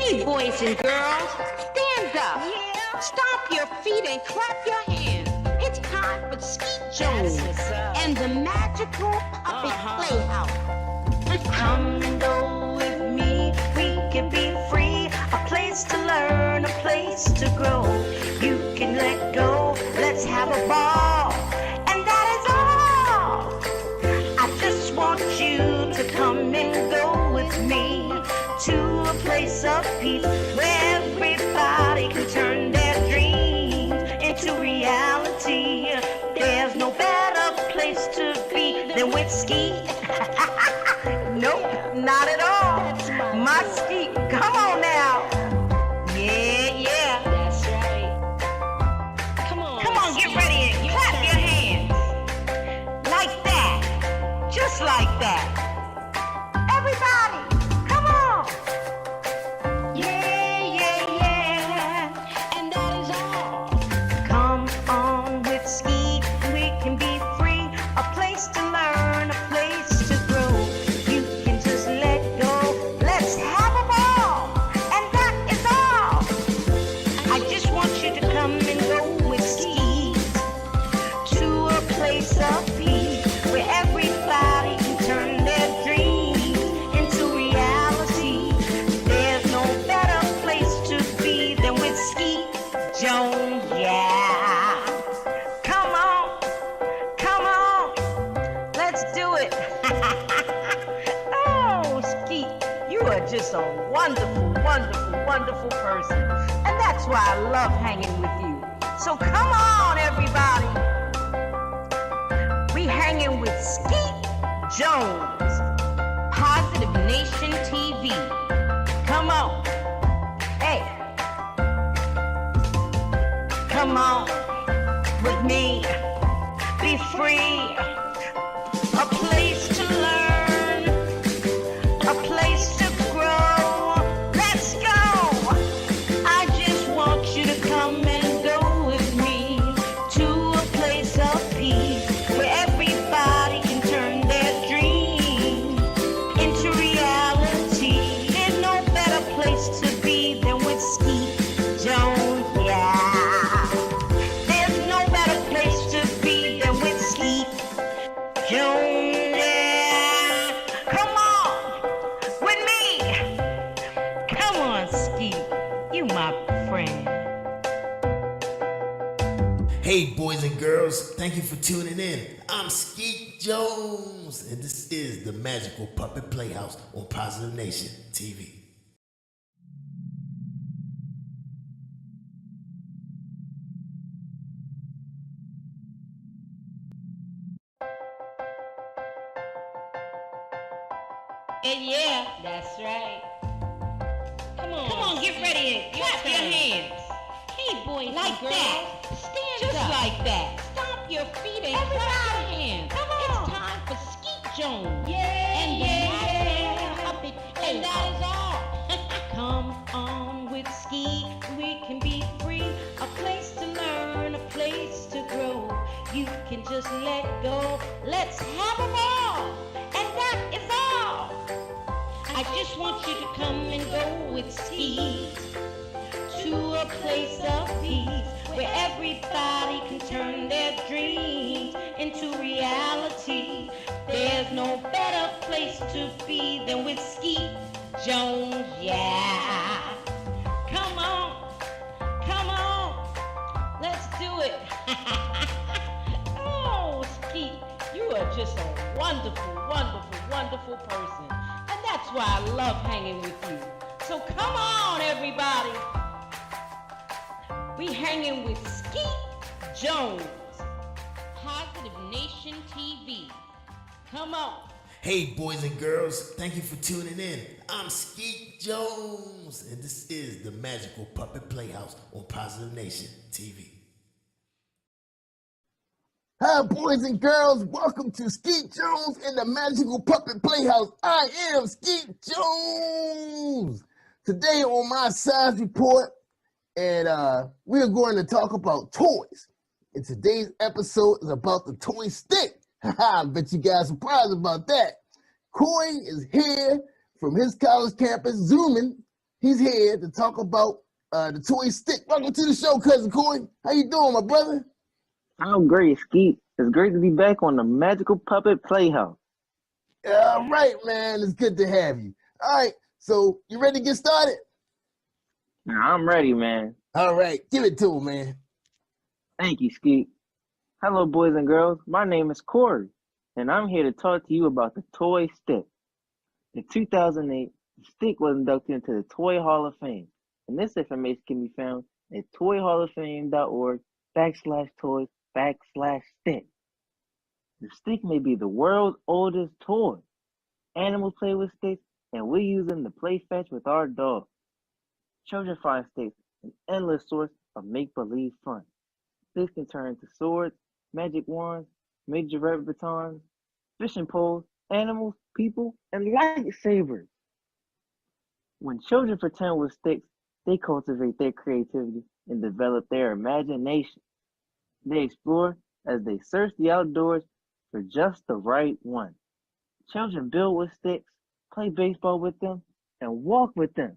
Hey, boys and girls, stand up. Yeah. Stomp your feet and clap your hands. It's time for Skeet Jones and the magical puppet Playhouse. Come and go with me, we can be free. A place to learn, a place to grow. You can let go, let's have a ball. And that is all. I just want you to come and go with me to a place of peace where everybody can turn their dreams into reality. There's no better place to be than with Skeet. Nope, not at all. My Skeet, come on now. Yeah. That's right. Come on, Get ready and clap your hands. Like that. Just like that. Everybody, come on. Yeah. And that is all. Come on with Skeet, we can be free. A place to learn, a place to grow. You can just let go, let's have a ball. And that is all. I just want you to come and go with Skeet to a place of peace where everybody can turn their dreams into reality. There's no better place to be than with Skeet Jones, yeah. Come on, let's do it. Oh, Skeet, you are just a wonderful, wonderful, wonderful person. And that's why I love hanging with you. So come on, everybody. We hanging with Skeet Jones, Positive Nation TV. come on. Hey, come on with me. Be free. A place to learn, a place to grow. Let's go. I just want you to come and go with me to a place of peace where everybody can turn their dreams into reality. There's no better place to be than with Skeet Jones, yeah. There's no better place to be than with Skeet Jones, yeah. Come on with me. Come on, Skeet. You my friend. Hey, boys and girls, thank you for tuning in. I'm Skeet Jones, and this is the Magical Puppet Playhouse on Positive Nation TV. Yeah, that's right. Come on, get ready and clap your hands. Hey, boys Like and girls, that. stand Just up. like that. Stomp your feet and Everybody, clap your hands. come on. It's time for Skeet Jones. Yeah. And the magical puppet And that is all. Come on with Skeet, we can be free. A place to learn, a place to grow. You can just let go. Let's have a ball. And that is all. I just want you to come and go with Skeet to a place of peace where everybody can turn their dreams into reality. There's no better place to be than with Skeet Jones, yeah. Come on, let's do it. Oh, Skeet, you are just a wonderful, wonderful, wonderful person. And that's why I love hanging with you. So come on, everybody. We hanging with Skeet Jones, Positive Nation TV. come on. Hey, boys and girls, thank you for tuning in. I'm Skeet Jones, and this is the Magical Puppet Playhouse on Positive Nation TV. Hi, boys and girls. Welcome to Skeet Jones and the Magical Puppet Playhouse. I am Skeet Jones. Today on my science report, and we're going to talk about toys. And today's episode is about the toy stick. I bet you guys are surprised about that. Corey is here from his college campus, zooming He's here to talk about the toy stick. Welcome to the show, Cousin Corey. How you doing, my brother? I'm great, Skeet. It's great to be back on the Magical Puppet Playhouse. All right, man. It's good to have you. All right, so you ready to get started? Now, I'm ready, man. All right, give it to him, man. Thank you, Skeet. Hello, boys and girls. My name is Corey, and I'm here to talk to you about the toy stick. In 2008, the stick was inducted into the Toy Hall of Fame, and this information can be found at toyhalloffame.org/toys/stick. The stick may be the world's oldest toy. Animals play with sticks, and we use them to play fetch with our dogs. Children find sticks an endless source of make-believe fun. Sticks can turn into swords, magic wands, major batons, fishing poles, animals, people, and lightsabers. When children pretend with sticks, they cultivate their creativity and develop their imagination. They explore as they search the outdoors for just the right one. Children build with sticks, play baseball with them, and walk with them.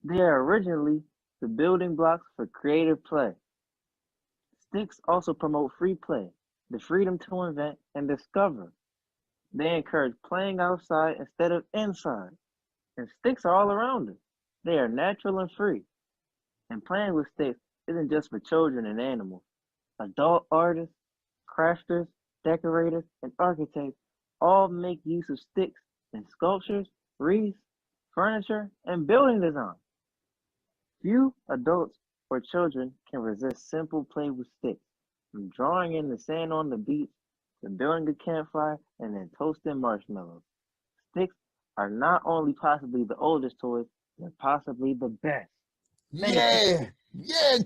They are originally the building blocks for creative play. Sticks also promote free play, the freedom to invent and discover. They encourage playing outside instead of inside. And sticks are all around us. They are natural and free. And playing with sticks isn't just for children and animals. Adult artists, crafters, decorators, and architects all make use of sticks in sculptures, wreaths, furniture, and building design. Few adults or children can resist simple play with sticks, from drawing in the sand on the beach to building a campfire and then toasting marshmallows. Sticks are not only possibly the oldest toys, they're possibly the best. Yeah,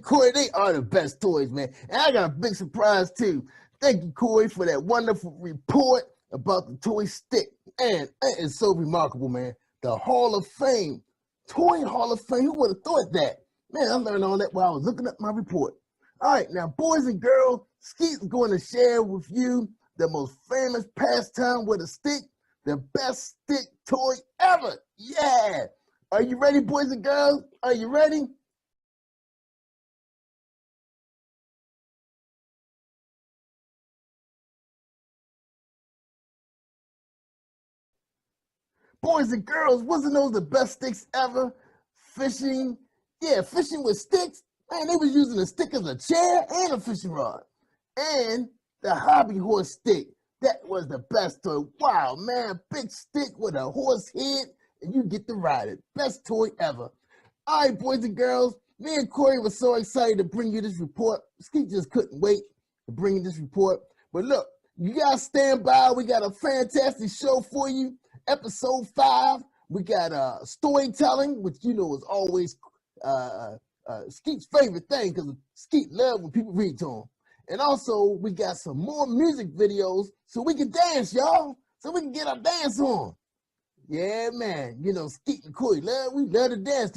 Corey, they are the best toys, man. And I got a big surprise, too. Thank you, Corey, for that wonderful report about the toy stick. And that is so remarkable, man. The Hall of Fame, Toy Hall of Fame. Who would have thought that? Man, I learned all that while I was looking up my report. All right, now, boys and girls, Skeet's going to share with you the most famous pastime with a stick, the best stick toy ever. Yeah. Are you ready, boys and girls? Are you ready? Boys and girls, wasn't those the best sticks ever? Fishing, fishing with sticks. Man, they was using a stick as a chair and a fishing rod. And the hobby horse stick, that was the best toy. Wow, man, big stick with a horse head, and you get to ride it. Best toy ever. All right, boys and girls, me and Corey were so excited to bring you this report. Skeet just couldn't wait to bring you this report. But look, you guys stand by. We got a fantastic show for you. Episode 5, we got storytelling, which you know is always Skeet's favorite thing because Skeet loves when people read to him. And also, we got some more music videos so we can dance, y'all. So we can get our dance on. Yeah, man. You know, Skeet and Corey, we love to dance.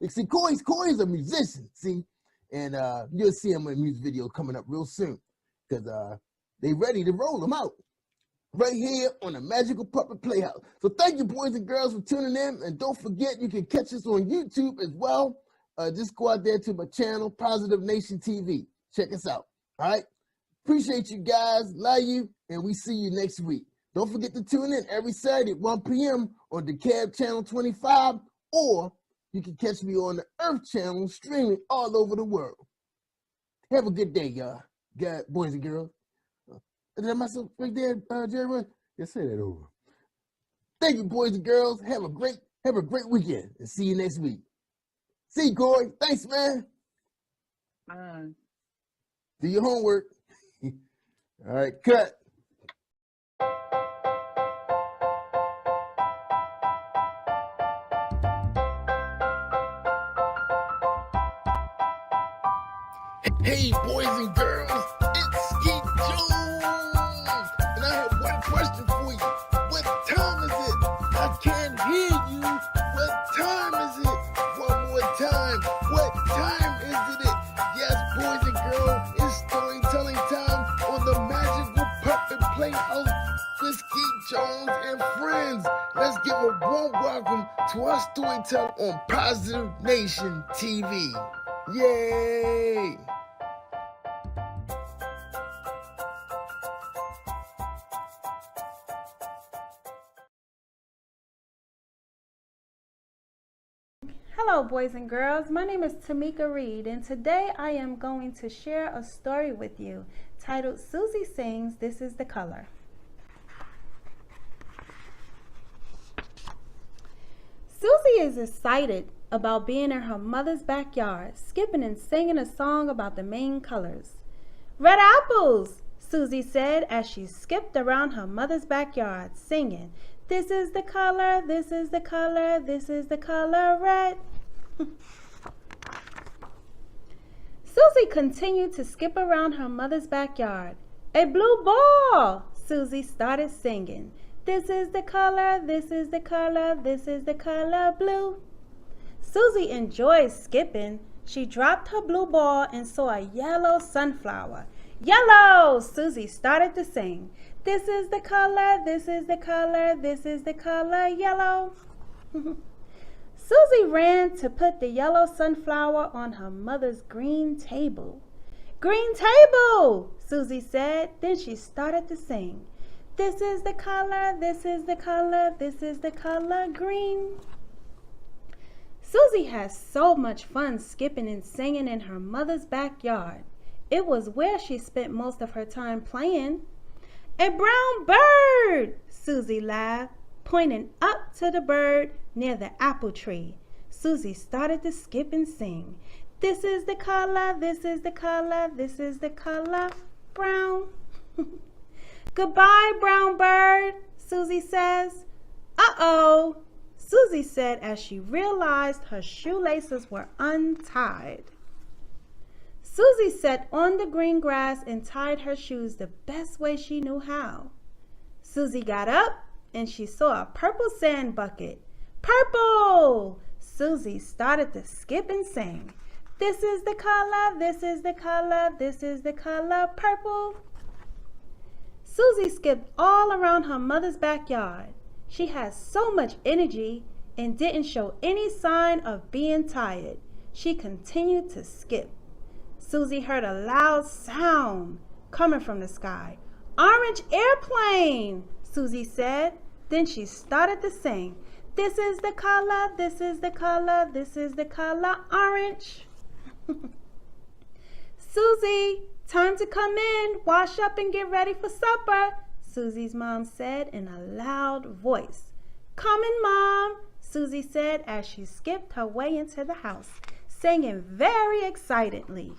See, Corey's a musician, see? And you'll see him in a music video coming up real soon because they ready to roll them out right here on the Magical Puppet Playhouse. So thank you, boys and girls, for tuning in. And don't forget, you can catch us on YouTube as well. Just go out there to my channel, Positive Nation TV. Check us out. All right. Appreciate you guys. Love you. And we see you next week. Don't forget to tune in every Saturday at 1 p.m. on the Cab Channel 25, or you can catch me on the Earth Channel streaming all over the world. Have a good day, y'all. Boys and girls. Did I mess up right there, Jerry? Just say that over. Thank you, boys and girls. Have a great weekend, and see you next week. See you, Corey. Thanks, man. Bye. Do your homework. All right, cut. Hey, boys and girls, it's Skeet Jones, and I have one question for you. What time is it? I can't hear you. What time is it? One more time. What time is it? Yes, boys and girls, it's storytelling time on the Magical Puppet Playhouse with Skeet Jones and friends. Let's give a warm welcome to our storyteller on Positive Nation TV. Yay! Hello boys and girls, my name is Tamika Reed and today I am going to share a story with you titled Susie Sings, This is the Color. Susie is excited about being in her mother's backyard, skipping and singing a song about the main colors. Red apples, Susie said as she skipped around her mother's backyard, singing, this is the color, this is the color, this is the color red. Susie continued to skip around her mother's backyard. A blue ball, Susie started singing. This is the color, this is the color, this is the color blue. Susie enjoyed skipping. She dropped her blue ball and saw a yellow sunflower. Yellow, Susie started to sing. This is the color, this is the color, this is the color yellow. Susie ran to put the yellow sunflower on her mother's green table. Green table, Susie said. Then she started to sing. This is the color, this is the color, this is the color green. Susie had so much fun skipping and singing in her mother's backyard. It was where she spent most of her time playing. A brown bird, Susie laughed, pointing up to the bird near the apple tree. Susie started to skip and sing. This is the color, this is the color, this is the color brown. Goodbye, brown bird, Susie says. Uh-oh, Susie said as she realized her shoelaces were untied. Susie sat on the green grass and tied her shoes the best way she knew how. Susie got up and she saw a purple sand bucket. Purple! Susie started to skip and sing. This is the color, this is the color, this is the color purple. Susie skipped all around her mother's backyard. She had so much energy and didn't show any sign of being tired. She continued to skip. Susie heard a loud sound coming from the sky. Orange airplane, Susie said. Then she started to sing. This is the color, this is the color, this is the color orange. Susie, time to come in, wash up and get ready for supper, Susie's mom said in a loud voice. Coming, Mom, Susie said as she skipped her way into the house, singing very excitedly.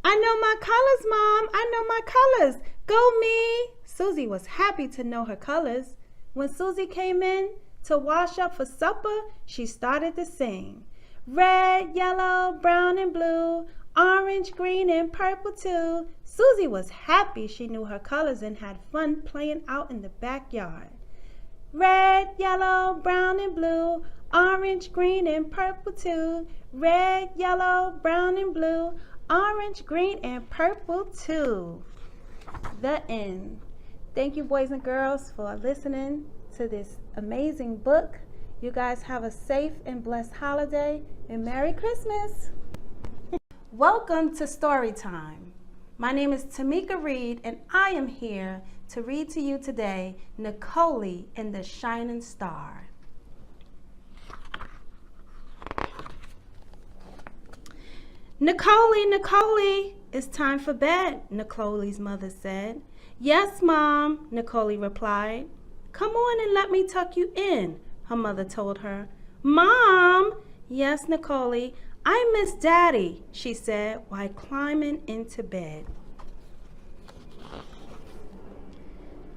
I know my colors, Mom. I know my colors. Go me. Susie was happy to know her colors. When Susie came in to wash up for supper, she started to sing. Red, yellow, brown, and blue, orange, green, and purple too. Susie was happy she knew her colors and had fun playing out in the backyard. Red, yellow, brown, and blue, orange, green, and purple too. Red, yellow, brown, and blue, orange, green, and purple too. The end. Thank you, boys and girls, for listening to this amazing book. You guys have a safe and blessed holiday and Merry Christmas. Welcome to Story Time. My name is Tamika Reed and I am here to read to you today Nicole and the Shining Star. Nicole, it's time for bed, Nicole's mother said. Yes, Mom, Nicole replied. Come on and let me tuck you in, her mother told her. Mom! Yes, Nicole, I miss Daddy, she said while climbing into bed.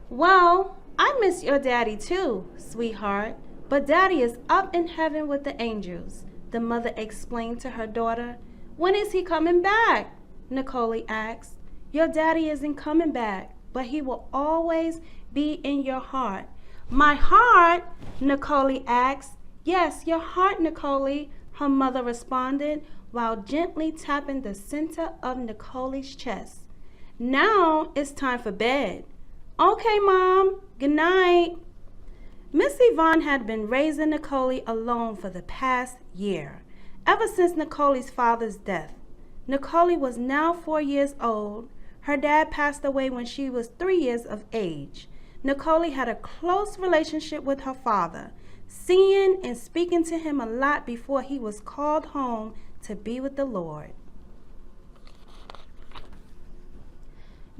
Well, I miss your daddy too, sweetheart, but Daddy is up in heaven with the angels, the mother explained to her daughter. When is he coming back? Nicole asked. Your daddy isn't coming back, but he will always be in your heart. My heart? Nicole asked. Yes, your heart, Nicole, her mother responded while gently tapping the center of Nicole's chest. Now it's time for bed. Okay, Mom. Good night. Vaughn had been raising Nicole alone for the past year, ever since Nicole's father's death. Nicole was now 4 years old. Her dad passed away when she was 3 years of age. Nicole had a close relationship with her father, seeing and speaking to him a lot before he was called home to be with the Lord.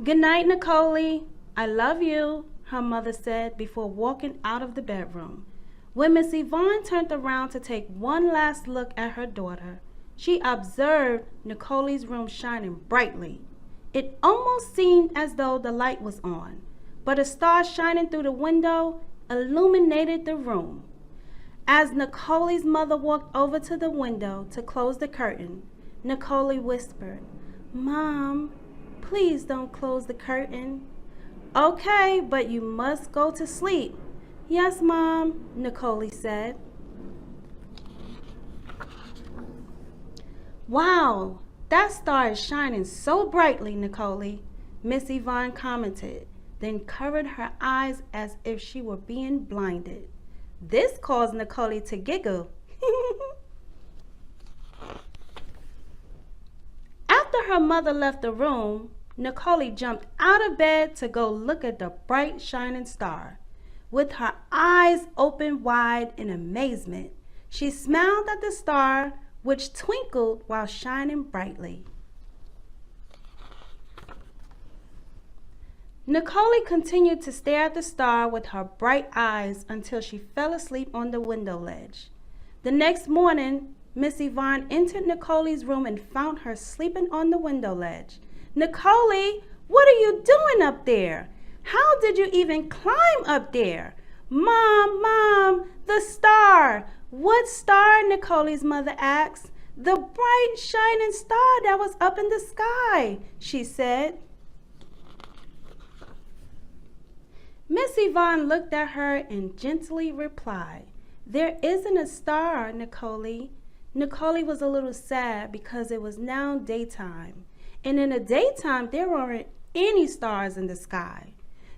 "Good night, Nicole. I love you," her mother said before walking out of the bedroom. When Miss Yvonne turned around to take one last look at her daughter, she observed Nicole's room shining brightly. It almost seemed as though the light was on, but a star shining through the window illuminated the room. As Nicole's mother walked over to the window to close the curtain, Nicole whispered, "Mom, please don't close the curtain." "Okay, but you must go to sleep." "Yes, Mom," Nicole said. "Wow, that star is shining so brightly, Nicole," Miss Yvonne commented, then covered her eyes as if she were being blinded. This caused Nicole to giggle. After her mother left the room, Nicole jumped out of bed to go look at the bright shining star. With her eyes open wide in amazement, she smiled at the star, which twinkled while shining brightly. Nicole continued to stare at the star with her bright eyes until she fell asleep on the window ledge. The next morning, Miss Yvonne entered Nicole's room and found her sleeping on the window ledge. "Nicole, what are you doing up there? How did you even climb up there?" Mom, the star." "What star?" Nicole's mother asked. "The bright shining star that was up in the sky," she said. Miss Yvonne looked at her and gently replied, "There isn't a star, Nicole." Nicole was a little sad because it was now daytime, and in the daytime there weren't any stars in the sky.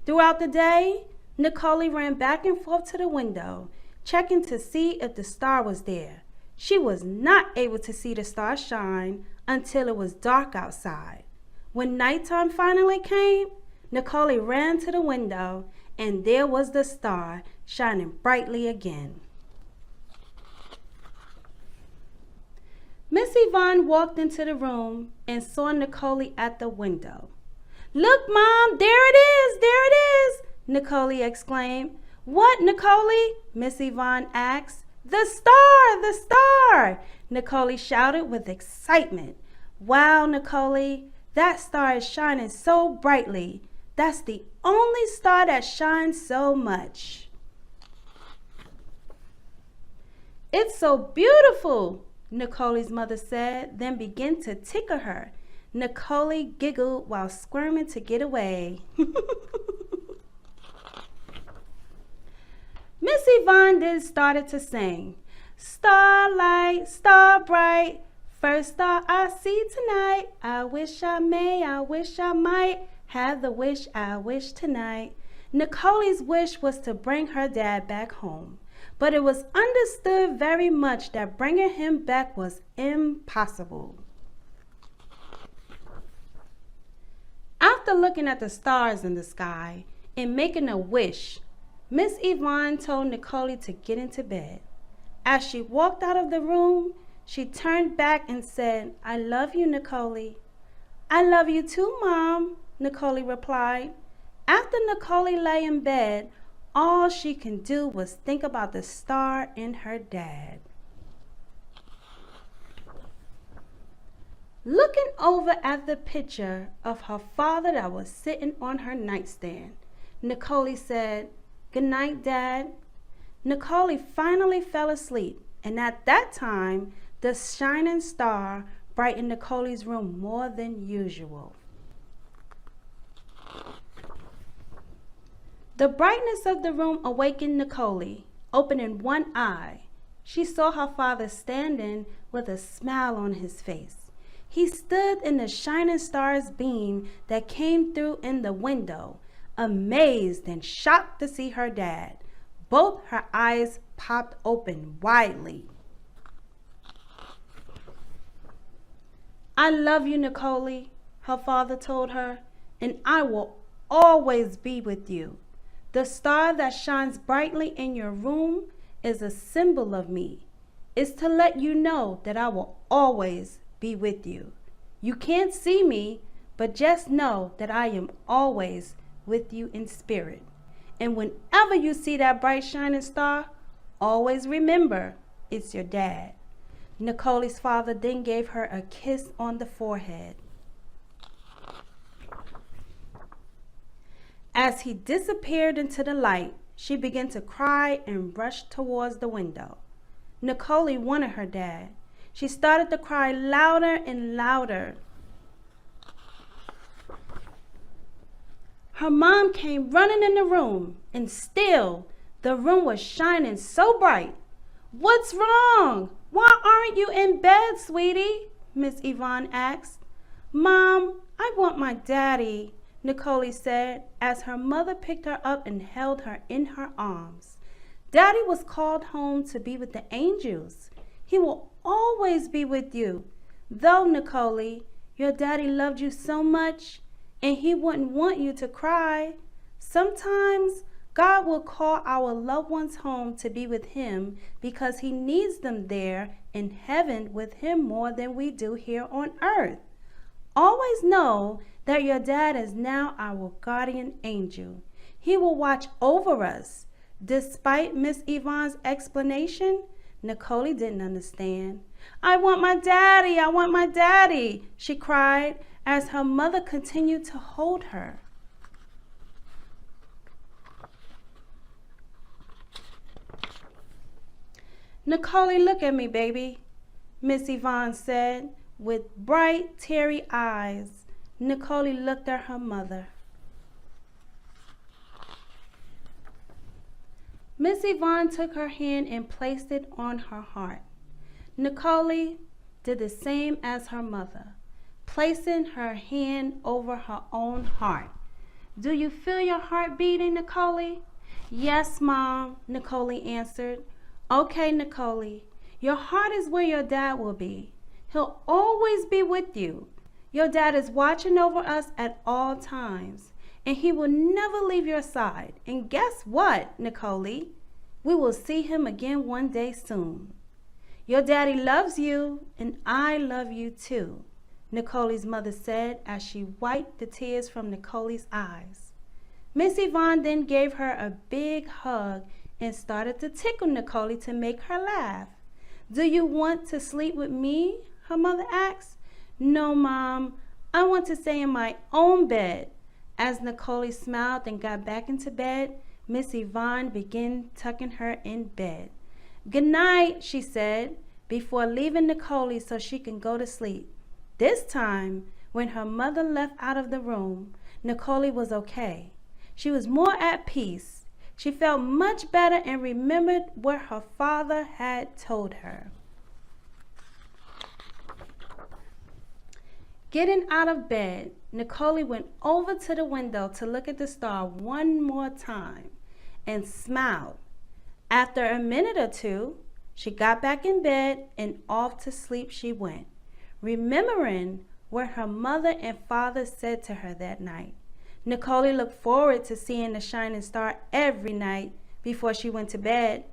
Throughout the day, Nicole ran back and forth to the window, checking to see if the star was there. She was not able to see the star shine until it was dark outside. When nighttime finally came, Nicole ran to the window, and there was the star shining brightly again. Miss Yvonne walked into the room and saw Nicole at the window. "Look, Mom, there it is, Nicole exclaimed. "What, Nicole?" Miss Yvonne asked. The star, Nicole shouted with excitement. "Wow, Nicole, that star is shining so brightly. That's the only star that shines so much." "It's so beautiful," Nicole's mother said, then began to tickle her. Nicole giggled while squirming to get away. Miss Yvonne then started to sing. "Starlight, star bright, first star I see tonight. I wish I may, I wish I might, have the wish I wish tonight." Nicole's wish was to bring her dad back home, but it was understood very much that bringing him back was impossible. After looking at the stars in the sky and making a wish, Miss Yvonne told Nicole to get into bed. As she walked out of the room, she turned back and said, "I love you, Nicole." "I love you too, Mom," Nicole replied. After Nicole lay in bed, all she could do was think about the star and her dad. Looking over at the picture of her father that was sitting on her nightstand, Nicole said, "Good night, Dad." Nicole finally fell asleep, and at that time, the shining star brightened Nicole's room more than usual. The brightness of the room awakened Nicole. Opening one eye, she saw her father standing with a smile on his face. He stood in the shining star's beam that came through in the window, amazed and shocked to see her dad. Both her eyes popped open widely. "I love you, Nicole," her father told her, "and I will always be with you. The star that shines brightly in your room is a symbol of me. It's to let you know that I will always be with you. You can't see me, but just know that I am always with you in spirit. And whenever you see that bright shining star, always remember it's your dad." Nicole's father then gave her a kiss on the forehead. As he disappeared into the light, she began to cry and rushed towards the window. Nicole wanted her dad. She started to cry louder and louder. Her mom came running in the room, and still the room was shining so bright. "What's wrong? Why aren't you in bed, sweetie?" Miss Yvonne asked. "Mom, I want my daddy," Nicole said as her mother picked her up and held her in her arms. "Daddy was called home to be with the angels. He will always be with you. Though, Nicole, your daddy loved you so much, and he wouldn't want you to cry. Sometimes God will call our loved ones home to be with him because he needs them there in heaven with him more than we do here on earth. Always know that your dad is now our guardian angel. He will watch over us." Despite Miss Yvonne's explanation, Nicole didn't understand. "I want my daddy, I want my daddy," she cried as her mother continued to hold her. "Nicole, look at me, baby," Miss Yvonne said. With bright, teary eyes, Nicole looked at her mother. Miss Yvonne took her hand and placed it on her heart. Nicole did the same as her mother, placing her hand over her own heart. "Do you feel your heart beating, Nicole?" "Yes, Mom," Nicole answered. "Okay, Nicole, your heart is where your dad will be. He'll always be with you. Your dad is watching over us at all times, and he will never leave your side. And guess what, Nicole? We will see him again one day soon. Your daddy loves you, and I love you too," Nicole's mother said as she wiped the tears from Nicole's eyes. Miss Yvonne then gave her a big hug and started to tickle Nicole to make her laugh. "Do you want to sleep with me?" her mother asked. "No, Mom, I want to stay in my own bed." As Nicole smiled and got back into bed, Miss Yvonne began tucking her in bed. "Good night," she said, before leaving Nicole so she can go to sleep. This time, when her mother left out of the room, Nicole was okay. She was more at peace. She felt much better and remembered what her father had told her. Getting out of bed, Nicole went over to the window to look at the star one more time and smiled. After a minute or two, she got back in bed and off to sleep she went, remembering what her mother and father said to her that night. Nicole looked forward to seeing the shining star every night before she went to bed.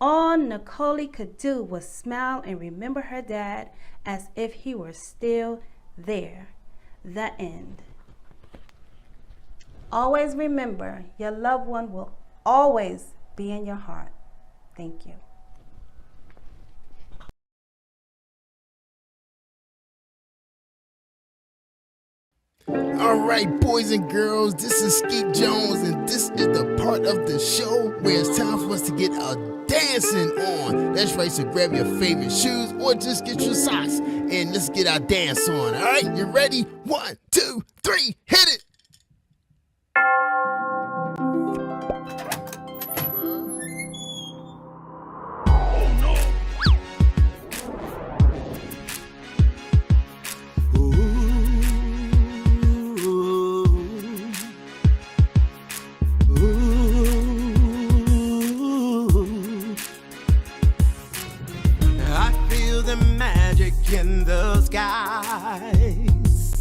All Nicole could do was smile and remember her dad as if he were still there. The end. Always remember, your loved one will always be in your heart. Thank you. All right, boys and girls, this is Skeet Jones, and this is the part of the show where it's time for us to get a dancing on. That's right, so grab your favorite shoes or just get your socks and let's get our dance on. All right, you ready? 1, 2, 3, hit it! in the skies.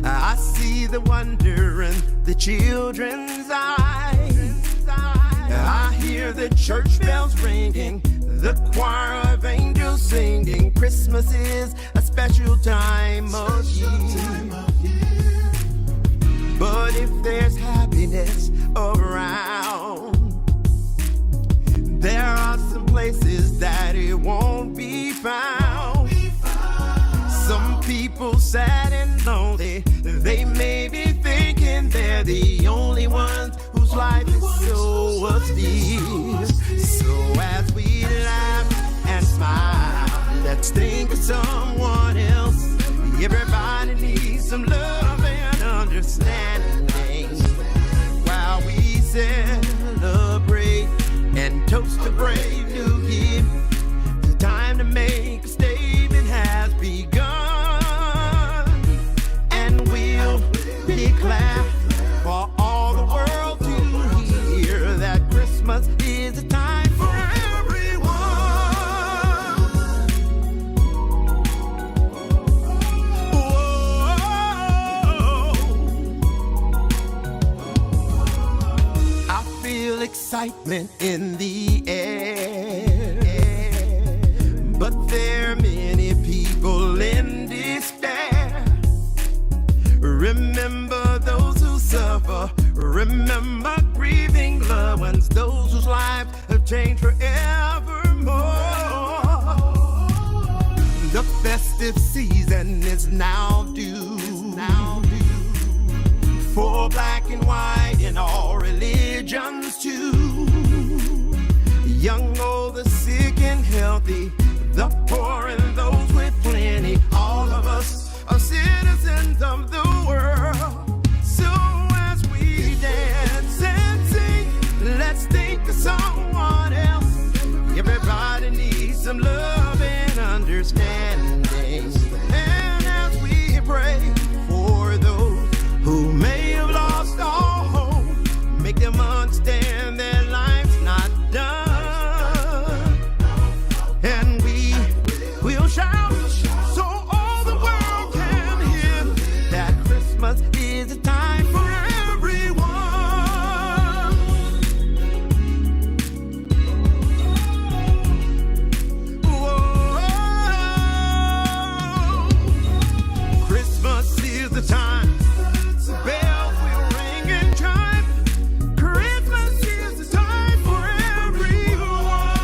I see the wonder in the children's eyes. I hear the church bells ringing, the choir of angels singing. Christmas is a special time of year. But if there's happiness around, there are some places that it won't be found. Some people sad and lonely, they may be thinking they're the only ones whose life is so austere. So as we laugh and smile, let's think of someone else. Everybody needs some love and understanding while we celebrate and toast a brave new year. The time to make a statement has begun, and we'll declare for all the world to hear that Christmas is a time for everyone. Whoa. I feel excitement in the air, but there are many people in despair. Remember those who suffer, remember grieving loved ones, those whose lives have changed forevermore. The festive season is now due for black and white in all religions too. Young, old, the sick and healthy, the poor and those with plenty. All of us are citizens of the world. So as we dance and sing, let's think of someone else. Everybody needs some love and understanding. And as we pray for those who may have lost all hope, make them understand their life's not done. And we will shout so all the world can hear that Christmas is a time for everyone. Whoa. Christmas is the time. Bells will ring and chime. Christmas is the time for everyone.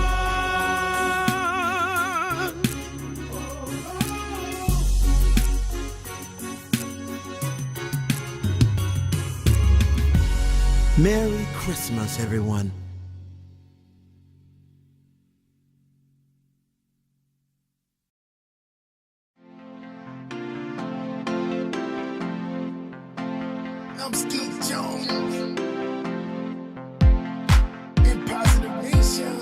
Merry Christmas, everyone. I'm Skeet Jones in Positive Nation.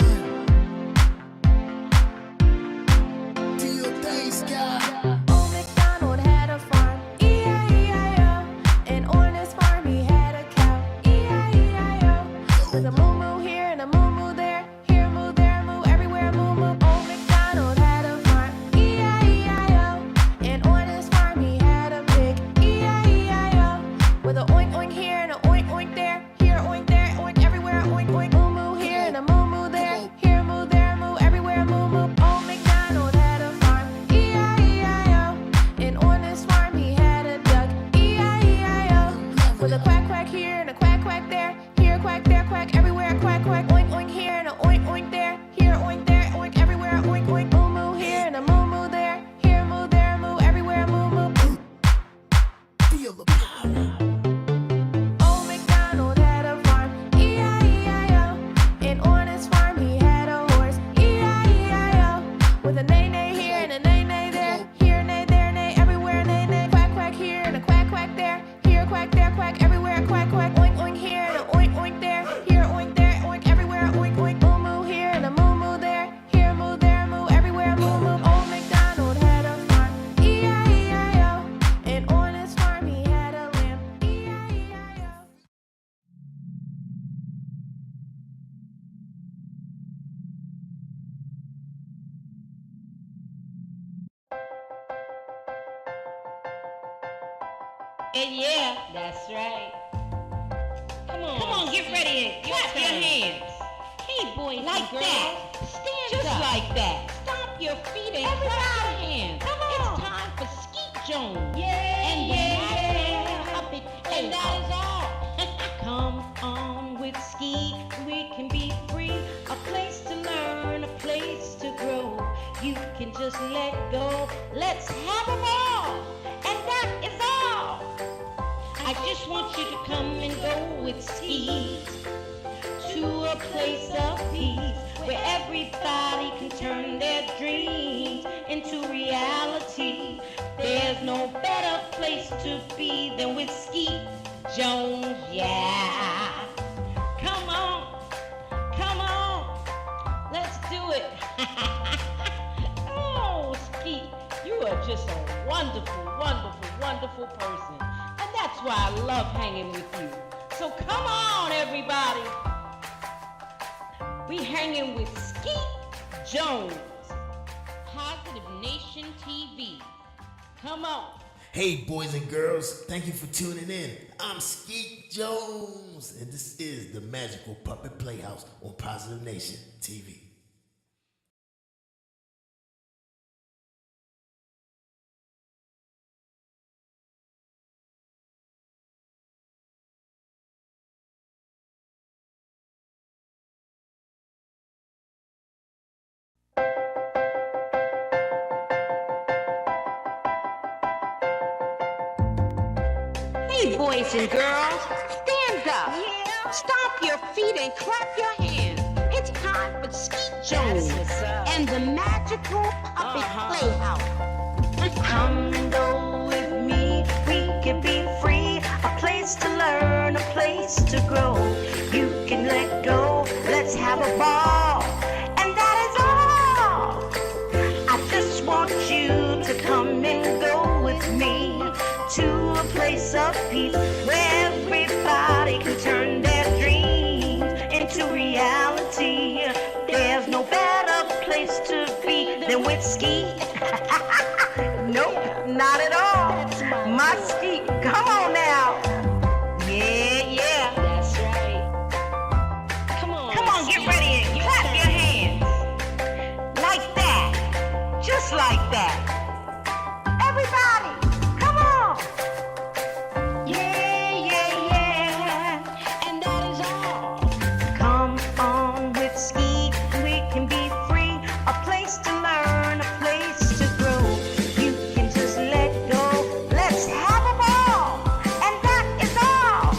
Do your thing, Sky. Old MacDonald had a farm, E-I-E-I-O. And on his farm he had a cow, E-I-E-I-O. With a moo-moo here and a moo-moo there, here a moo, there a moo, everywhere a moo-moo. Old MacDonald had a farm, E-I-E-I-O. And on his farm he had a pig, E-I-E-I-O. With a oink oink here and a oink oink there, And yeah, that's right. Come on, get ready and clap your hands. Hey, boys like and girls, that. Stand just up. Like that. Stomp your feet and clap your hands. Come on. It's time for Skeet Jones. Yeah, and yeah. Puppet, and that is all. Come on with Skeet, we can be free. A place to learn, a place to grow. You can just let go. Let's have a ball. And that is all. I just want you to come and go with Skeet to a place of peace where everybody can turn their dreams into reality. There's no better place to be than with Skeet Jones, yeah. Come on, let's do it. Oh, Skeet, you are just a wonderful, wonderful, wonderful person. And that's why I love hanging with you. So come on, everybody. We hanging with Skeet Jones, Positive Nation TV. Come on. Hey, boys and girls, thank you for tuning in. I'm Skeet Jones, and this is the Magical Puppet Playhouse on Positive Nation TV. Hey, boys and girls, stand up. Stomp your feet and clap your hands. It's time for Skeet Jones and the Magical Puppet Playhouse. Come and go with me, we can be free. A place to learn, a place to grow. You can let go, let's have a ball. And that is all. I just want you to come and go with me to a place of peace where everybody can turn their dreams into reality. There's no better place to be than with Skeet. Nope, not at all. My Skeet, come on now. Yeah. That's right. Come on, Get ready and clap your hands. Like that. Just like that. Everybody, come on. Yeah. and that is all. Come on with Skeet, we can be free. A place to learn, a place to grow. You can just let go. Let's have a ball. And that is all.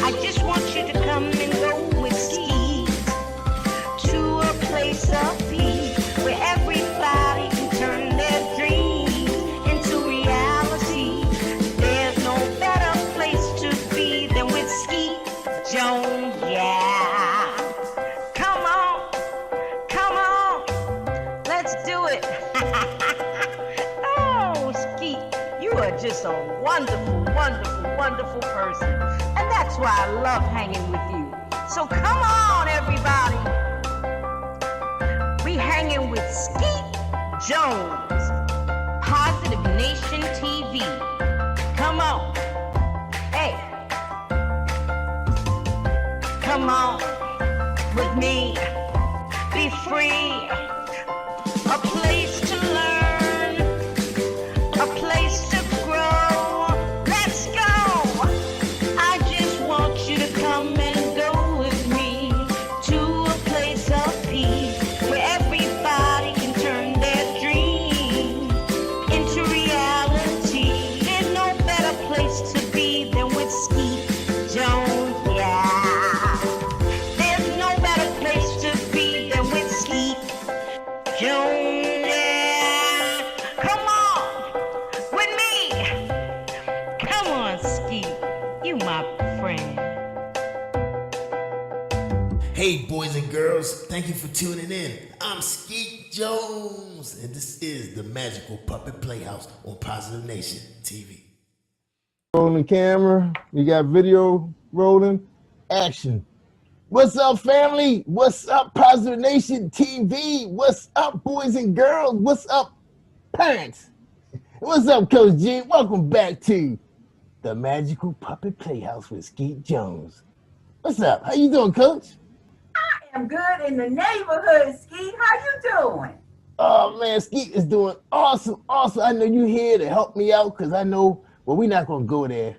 I just want you to come and go with Skeet to a place of peace where everybody can turn their dreams into reality. There's no better place to be than with Skeet Jones, yeah. Come on, let's do it. Oh, Skeet, you are just a wonderful, wonderful, wonderful person. And that's why I love hanging with you. So come on, everybody. We hanging with Skeet Jones, Positive Nation TV. come on. Hey, come on with me. Be free. A place to learn, a place to grow. Let's go. I just want you to come and go with me to a place of peace where everybody can turn their dreams into reality. There's no better place to be than with Skeet Jones, yeah. There's no better place to be than with Skeet Jones, yeah. Come on with me. Come on, Skeet. You my friend. Hey, boys and girls, thank you for tuning in. I'm Skeet Jones, and this is the Magical Puppet Playhouse on Positive Nation TV. Rolling camera, we got video rolling, action. What's up, family? What's up, Positive Nation TV? What's up, boys and girls? What's up, parents? What's up, Coach G? Welcome back to the Magical Puppet Playhouse with Skeet Jones. What's up? How you doing, Coach? I'm good in the neighborhood, Skeet. How you doing? Oh man, Skeet is doing awesome. I know you here to help me out because I know, well, we're not gonna go there,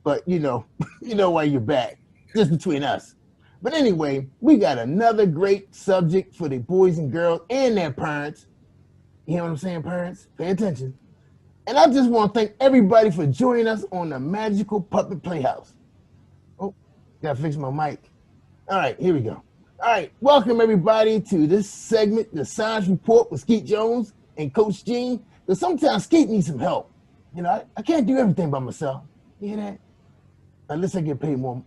but you know why you're back, just between us. But anyway, we got another great subject for the boys and girls and their parents. You hear what I'm saying, parents? Pay attention. And I just want to thank everybody for joining us on the Magical Puppet Playhouse. Oh, gotta fix my mic. All right, here we go. All right, welcome everybody to this segment, the Science Report with Skeet Jones and Coach Gene. Because sometimes Skeet needs some help. You know, I can't do everything by myself. You hear that? Unless I get paid more.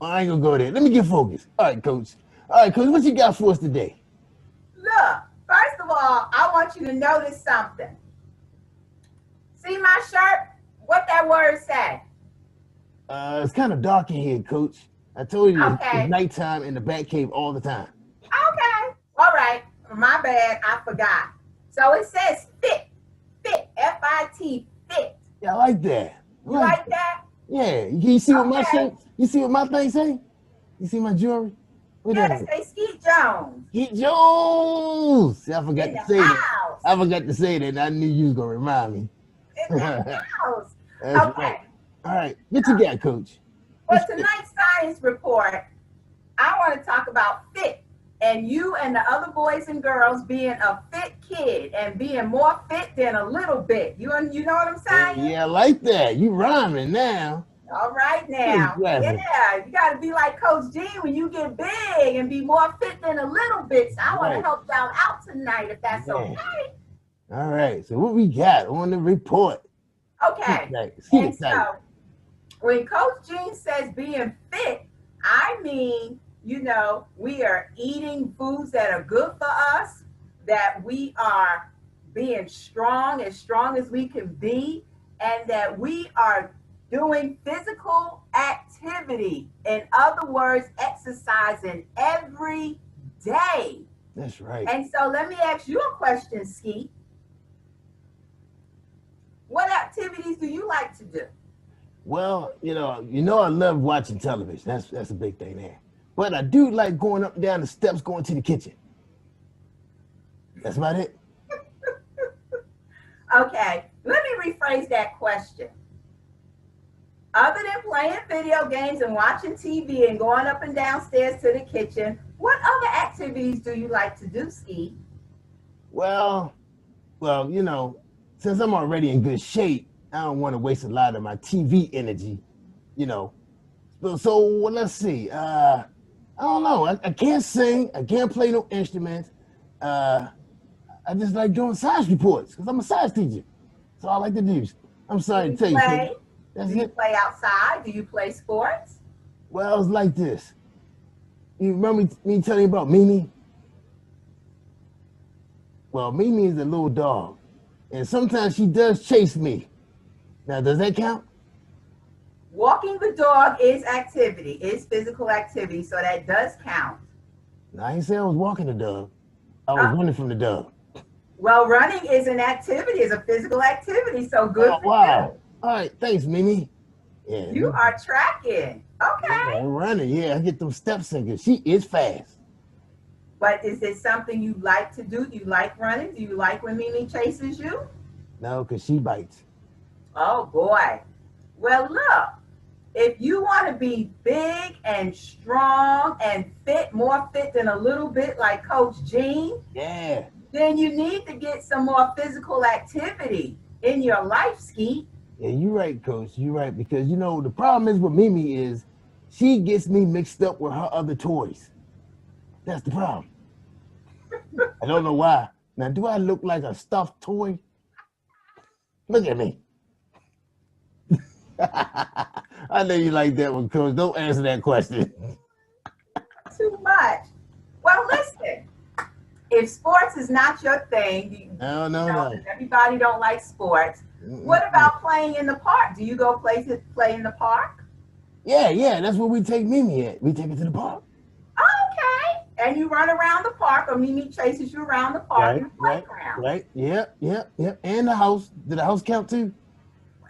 I ain't gonna go there. Let me get focused. All right, Coach. What you got for us today? Look, first of all, I want you to notice something. See my shirt? What that word say? It's kind of dark in here, Coach. I told you Okay. it's nighttime in the bat cave all the time. Okay. All right. My bad. I forgot. So it says fit. Fit. F-I-T. Fit. Yeah, I like that. You like that? Yeah. You see what my Okay. shirt? You see what my thing say? You see my jewelry? What Yeah, that they say Skeet Jones. Skeet Jones. See, I forgot In to the say that. house. I forgot to say that. And I knew you was gonna remind me. In the house. That's Okay. right. All right. What you got, Coach? For tonight's science report, I want to talk about fit and you and the other boys and girls being a fit kid and being more fit than a little bit. You know what I'm saying? Yeah, I like that. You rhyming now. All right now. Exactly. Yeah, you got to be like Coach G when you get big and be more fit than a little bit. So I want to Right. help y'all out tonight if that's Yeah. okay. All right. So what we got on the report? Okay. Skeet And excited. so when Coach Gene says being fit, I mean, we are eating foods that are good for us, that we are being strong as we can be, and that we are doing physical activity. In other words, exercising every day. That's right. And so let me ask you a question, Skeet. What activities do you like to do? Well, I love watching television. That's a big thing there. But I do like going up and down the steps, going to the kitchen. That's about it. Okay, let me rephrase that question. Other than playing video games and watching TV and going up and downstairs to the kitchen, what other activities do you like to do, Ski? Well, since I'm already in good shape, I don't want to waste a lot of my TV energy, So let's see. I don't know. I can't sing. I can't play no instruments. I just like doing science reports because I'm a science teacher. That's all I like to do. I'm sorry to tell you. Play? That's Do you it. play outside? Do you play sports? Well, it's like this. You remember me telling you about Mimi? Well, Mimi is a little dog, and sometimes she does chase me. Now, does that count? Walking the dog is activity, is physical activity, so that does count. No, I ain't say I was walking the dog. I was running from the dog. Well, running is an activity, is a physical activity, so good Oh, for wow. All right, thanks, Mimi. Yeah, you. You are tracking. Okay. I'm running. Yeah, I get them steps in because she is fast. But is it something you like to do? Do you like running? Do you like when Mimi chases you? No, because she bites. Oh, boy. Well, look, if you want to be big and strong and fit, more fit than a little bit like Coach Gene, Yeah. then you need to get some more physical activity in your life, Skeet. Yeah, you're right, Coach. You're right. Because, the problem is with Mimi is she gets me mixed up with her other toys. That's the problem. I don't know why. Now, do I look like a stuffed toy? Look at me. I know you like that one, Coach. Don't answer that question. Too much. Well, listen, if sports is not your thing, No. everybody don't like sports. What about playing in the park? Do you go play in the park? Yeah, that's where we take Mimi at. We take her to the park. Okay. And you run around the park, or Mimi chases you around the park in the playground. Right. Yep. And the house. Did the house count too?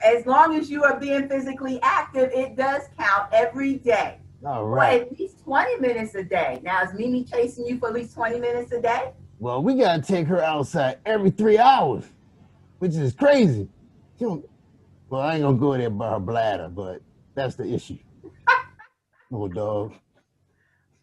as long as you are being physically active, it does count every day. All For right. at least 20 minutes a day. Now, is Mimi chasing you for at least 20 minutes a day? Well, we gotta take her outside every 3 hours, which is crazy. She don't, well, I ain't gonna go there by her bladder, but that's the issue. Little dog.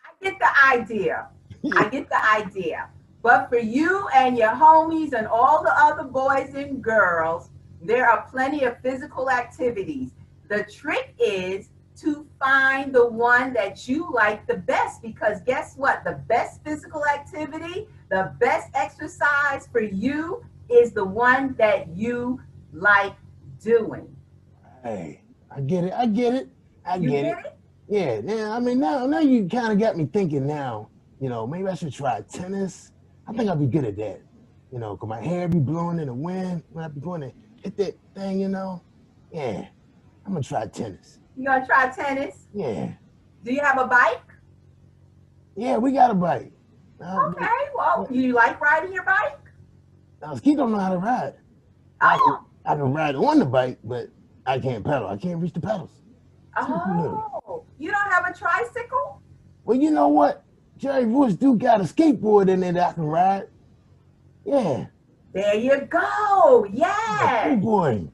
I get the idea. I get the idea. But for you and your homies and all the other boys and girls, there are plenty of physical activities. The trick is to find the one that you like the best, because guess what? The best physical activity, the best exercise for you is the one that you like doing. Hey, I get it. I get it. I You get it. get it? Yeah, now I mean now you kind of got me thinking now, maybe I should try tennis. I think I'll be good at that. Cause my hair be blowing in the wind when I be going to hit that thing, Yeah, I'm gonna try tennis. You gonna try tennis? Yeah. Do you have a bike? Yeah, we got a bike. Okay, well, you like riding your bike? Now, Skeet don't know how to ride. Oh, I can ride on the bike, but I can't pedal. I can't reach the pedals. oh, you don't have a tricycle? Well, you know what? Jerry Woods do got a skateboard in there that I can ride. Yeah. There you go. Yeah. Oh boy,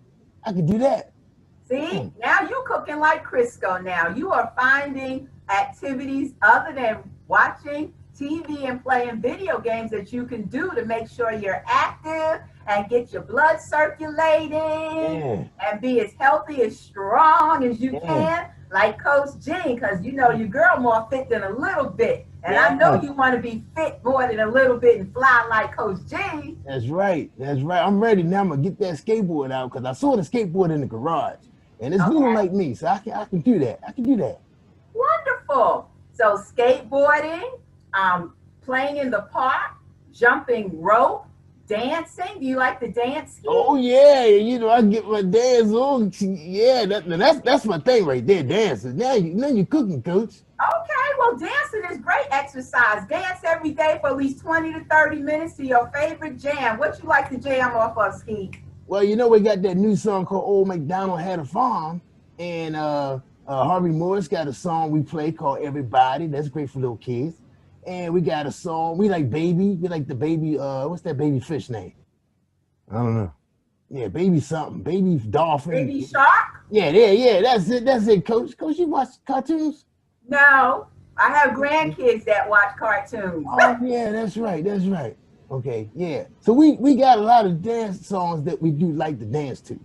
I could do that. See, now you're cooking like Crisco now. You are finding activities other than watching TV and playing video games that you can do to make sure you're active and get your blood circulating and be as healthy, as strong as you can, like Coach Jean, because your girl more fit than a little bit. And I know you want to be fit more than a little bit and fly like Coach Jean. That's right. That's right. I'm ready now. I'm going to get that skateboard out because I saw the skateboard in the garage. And it's little like me, so I can do that. I can do that. Wonderful. So skateboarding, playing in the park, jumping rope, dancing. Do you like to dance? Oh yeah, I get my dance on. Yeah, that's my thing right there, dancing. Now you're cooking, Coach. Okay, well, dancing is great exercise. Dance every day for at least 20 to 30 minutes to your favorite jam. What you like to jam off of, Skeet? Well, we got that new song called Old MacDonald Had a Farm, and Harvey Morris got a song we play called Everybody. That's great for little kids. And we got a song, we like Baby. We like the baby, what's that baby fish name? I don't know. Yeah, Baby something. Baby Dolphin. Baby Shark? Yeah, that's it, Coach. Coach, you watch cartoons? No, I have grandkids that watch cartoons. Oh, yeah, that's right. Okay, yeah. So we got a lot of dance songs that we do like to dance to.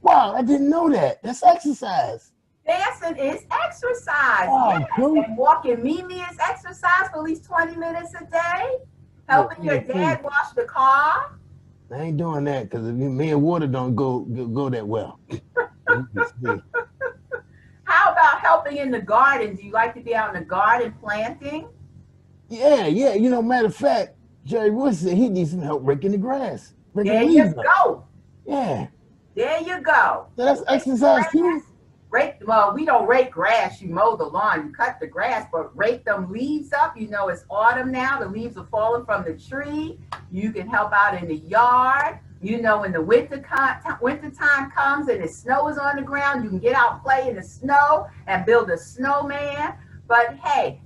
Wow, I didn't know that. That's exercise. Dancing is exercise. Oh, yes. cool. And walking Mimi is exercise for at least 20 minutes a day. Helping your dad wash the car. I ain't doing that because me and water don't go that well. How about helping in the garden? Do you like to be out in the garden planting? Yeah. Matter of fact, Jerry Woods said he needs some help raking the grass. There you go. Yeah. There you go. So that's exercise too? Well, we don't rake grass. You mow the lawn, you cut the grass, but rake them leaves up. It's autumn now. The leaves are falling from the tree. You can help out in the yard. When the winter time comes and the snow is on the ground, you can get out and play in the snow and build a snowman. But hey,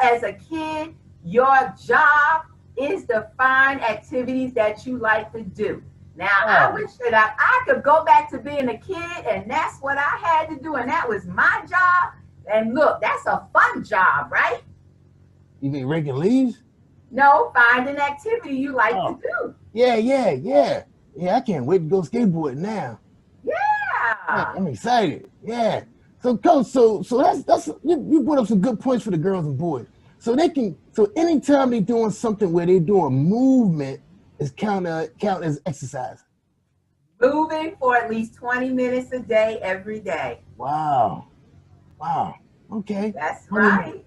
as a kid, your job is to find activities that you like to do. Now, I wish that I could go back to being a kid, and that's what I had to do, and that was my job. And look, that's a fun job, right? You mean raking leaves? No, find an activity you like to do. Yeah. Yeah, I can't wait to go skateboarding now. Yeah. I'm excited. Yeah. So, Coach, so that's you brought up some good points for the girls and boys. So anytime they're doing something where they're doing movement, is count as exercise. Moving for at least 20 minutes a day, every day. Wow. Okay. That's right.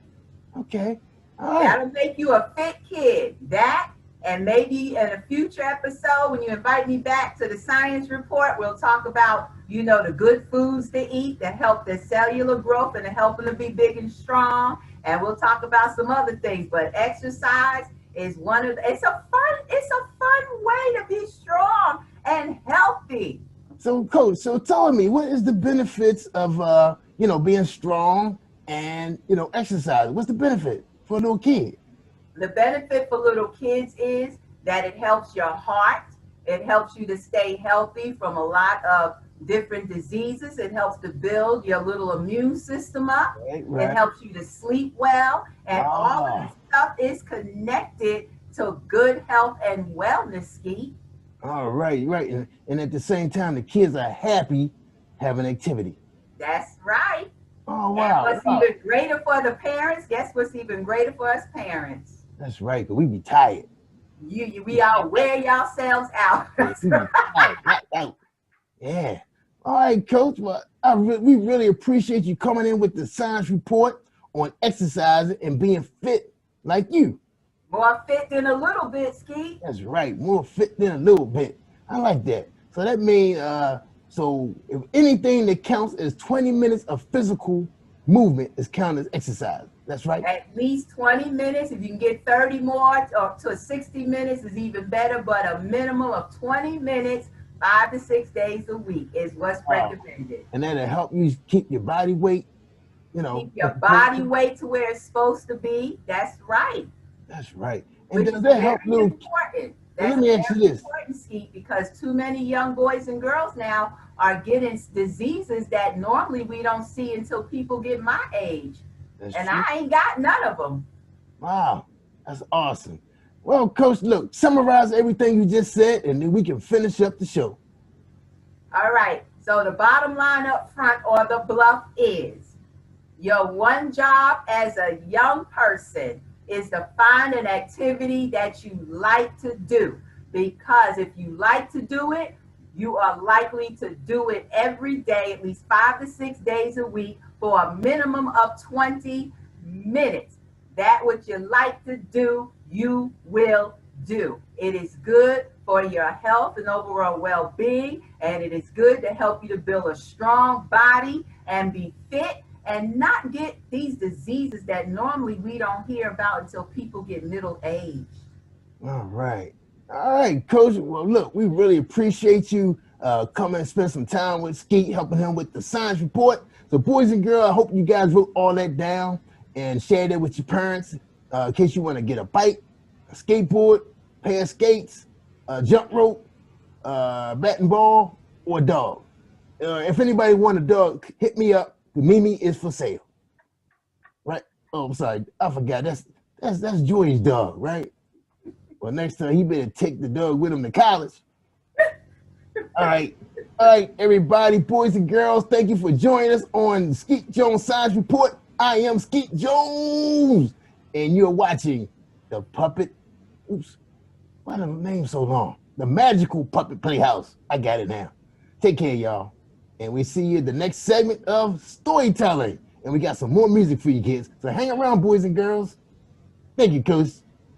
Okay. All right. That'll make you a fit kid. That, and maybe in a future episode, when you invite me back to the science report, we'll talk about, the good foods to eat that help their cellular growth and to help them to be big and strong. And we'll talk about some other things, but exercise is it's a fun way to be strong and healthy. So, Coach, so tell me, what is the benefits of being strong and exercise? What's the benefit for a little kid? The benefit for little kids is that it helps your heart. It helps you to stay healthy from a lot of different diseases. It helps to build your little immune system up. Right. It helps you to sleep well. And all of this stuff is connected to good health and wellness, Skeet. All right, right. And at the same time, the kids are happy having activity. That's right. Oh, wow. And what's even greater for the parents, guess what's even greater for us parents? That's right, because we be tired. We all wear yourselves out. Yeah. All right, Coach. Well, we really appreciate you coming in with the science report on exercising and being fit like you. More fit than a little bit, Skeet. That's right. More fit than a little bit. I like that. So that means, so if anything that counts as 20 minutes of physical movement is counted as exercise. That's right. At least 20 minutes. If you can get 30 more or to 60 minutes is even better, but a minimum of 20 minutes, 5 to 6 days a week is what's recommended. And that'll help you keep your body weight, keep your body weight to where it's supposed to be. That's right. That's right. And does that help little? Important. Let me ask you this. Important, Skeet, because too many young boys and girls now are getting diseases that normally we don't see until people get my age. That's true. I ain't got none of them. Wow, that's awesome. Well, Coach, look, summarize everything you just said, and then we can finish up the show. All right. So the bottom line up front or the bluff is your one job as a young person is to find an activity that you like to do. Because if you like to do it, you are likely to do it every day, at least 5 to 6 days a week, for a minimum of 20 minutes. That what you like to do, you will do. It is good for your health and overall well-being, and it is good to help you to build a strong body and be fit and not get these diseases that normally we don't hear about until people get middle aged. All right. All right, Coach. Well, look, we really appreciate you coming and spend some time with Skeet, helping him with the science report. So, boys and girls, I hope you guys wrote all that down and shared it with your parents in case you want to get a bike, a skateboard, pair of skates, a jump rope, bat and ball, or a dog. If anybody want a dog, hit me up. The Mimi is for sale. Right? Oh, I'm sorry. I forgot. That's Joy's dog, right? Well, next time he better take the dog with him to college. All right, everybody, boys and girls, thank you for joining us on Skeet Jones Science Report. I am Skeet Jones, and you're watching the Puppet. Oops, why the name so long? The Magical Puppet Playhouse. I got it now. Take care, y'all, and we see you in the next segment of Storytelling. And we got some more music for you kids. So hang around, boys and girls. Thank you, Coach.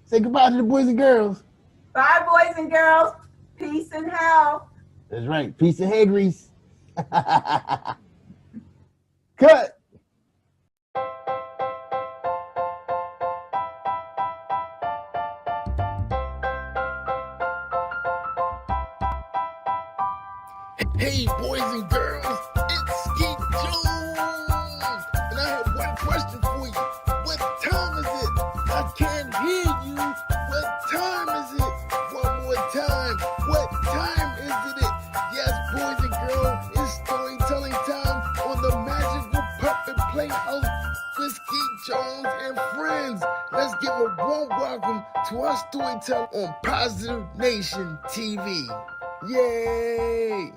Say goodbye to the boys and girls. Bye, boys and girls. Peace and health. That's right. Peace and hair grease. Cut. Hey, boys and girls, it's Skeet Jones. And I have one question for you. What time is it? I can't hear you. What time is it? One more time. What time is it? Yes, boys and girls, it's storytelling time on the Magical Puppet Playhouse with Skeet Jones and friends. Let's give a warm welcome to our storyteller on Positive Nation TV. Yay!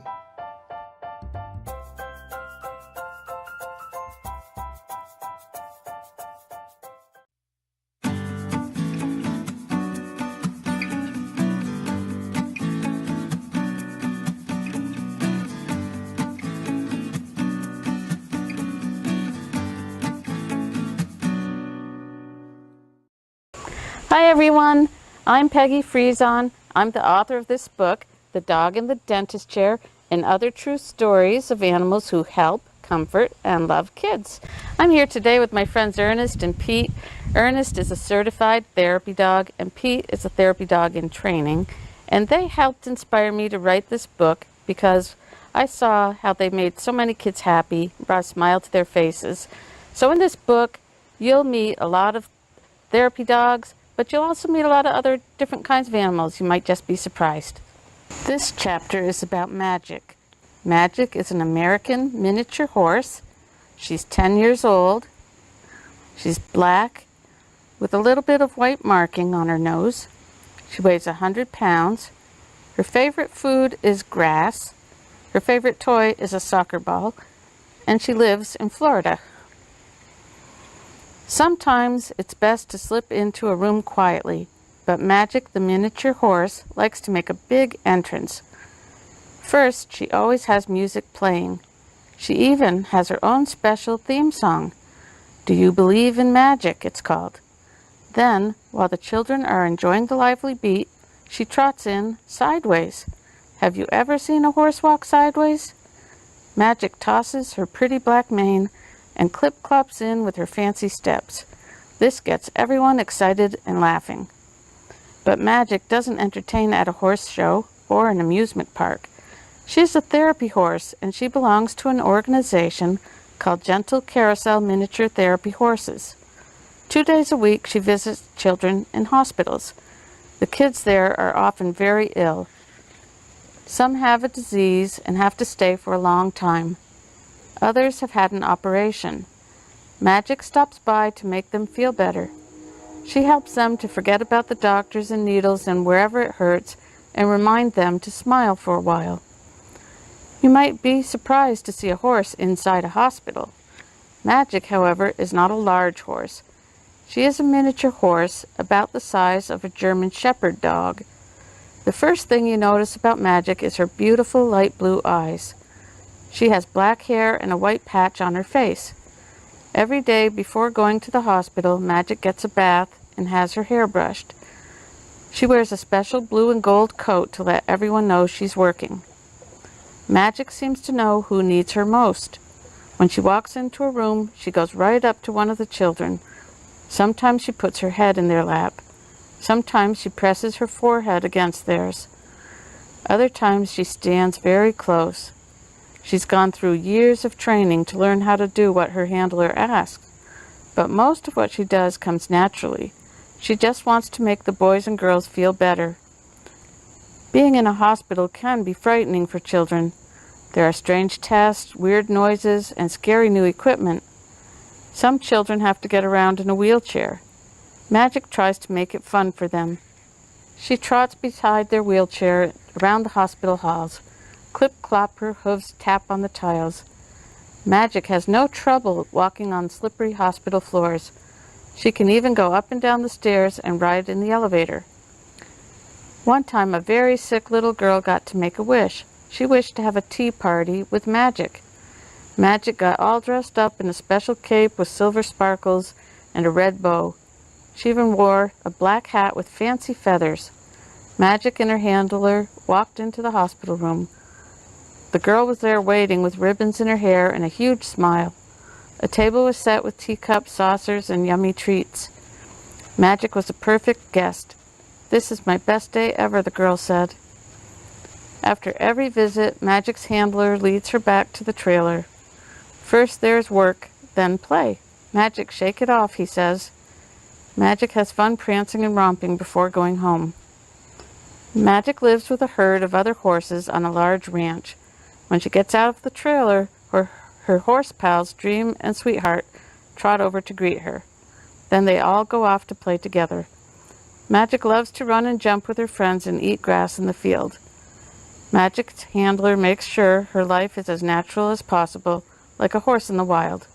Hi everyone, I'm Peggy Friesen. I'm the author of this book, The Dog in the Dentist Chair, and Other True Stories of Animals Who Help, Comfort, and Love Kids. I'm here today with my friends Ernest and Pete. Ernest is a certified therapy dog, and Pete is a therapy dog in training. And they helped inspire me to write this book because I saw how they made so many kids happy, brought a smile to their faces. So in this book, you'll meet a lot of therapy dogs, but you'll also meet a lot of other different kinds of animals. You might just be surprised. This chapter is about Magic. Magic is an American miniature horse. She's 10 years old. She's black with a little bit of white marking on her nose. She weighs 100 pounds. Her favorite food is grass. Her favorite toy is a soccer ball. And she lives in Florida. Sometimes it's best to slip into a room quietly, but Magic, the miniature horse, likes to make a big entrance. First, she always has music playing. She even has her own special theme song. Do You Believe in Magic, it's called. Then, while the children are enjoying the lively beat, she trots in sideways. Have you ever seen a horse walk sideways? Magic tosses her pretty black mane and clip-clops in with her fancy steps. This gets everyone excited and laughing. But Magic doesn't entertain at a horse show or an amusement park. She's a therapy horse, and she belongs to an organization called Gentle Carousel Miniature Therapy Horses. 2 days a week, she visits children in hospitals. The kids there are often very ill. Some have a disease and have to stay for a long time. Others have had an operation. Magic stops by to make them feel better. She helps them to forget about the doctors and needles and wherever it hurts and remind them to smile for a while. You might be surprised to see a horse inside a hospital. Magic, however, is not a large horse. She is a miniature horse about the size of a German Shepherd dog. The first thing you notice about Magic is her beautiful light blue eyes. She has black hair and a white patch on her face. Every day before going to the hospital, Magic gets a bath and has her hair brushed. She wears a special blue and gold coat to let everyone know she's working. Magic seems to know who needs her most. When she walks into a room, she goes right up to one of the children. Sometimes she puts her head in their lap. Sometimes she presses her forehead against theirs. Other times she stands very close. She's gone through years of training to learn how to do what her handler asks. But most of what she does comes naturally. She just wants to make the boys and girls feel better. Being in a hospital can be frightening for children. There are strange tests, weird noises, and scary new equipment. Some children have to get around in a wheelchair. Magic tries to make it fun for them. She trots beside their wheelchair around the hospital halls. Clip-clop, her hooves tap on the tiles. Magic has no trouble walking on slippery hospital floors. She can even go up and down the stairs and ride in the elevator. One time, a very sick little girl got to make a wish. She wished to have a tea party with Magic. Magic got all dressed up in a special cape with silver sparkles and a red bow. She even wore a black hat with fancy feathers. Magic and her handler walked into the hospital room. The girl was there waiting with ribbons in her hair and a huge smile. A table was set with teacups, saucers, and yummy treats. Magic was a perfect guest. "This is my best day ever," the girl said. After every visit, Magic's handler leads her back to the trailer. First there's work, then play. "Magic, shake it off," he says. Magic has fun prancing and romping before going home. Magic lives with a herd of other horses on a large ranch. When she gets out of the trailer, her horse pals, Dream and Sweetheart, trot over to greet her. Then they all go off to play together. Magic loves to run and jump with her friends and eat grass in the field. Magic's handler makes sure her life is as natural as possible, like a horse in the wild.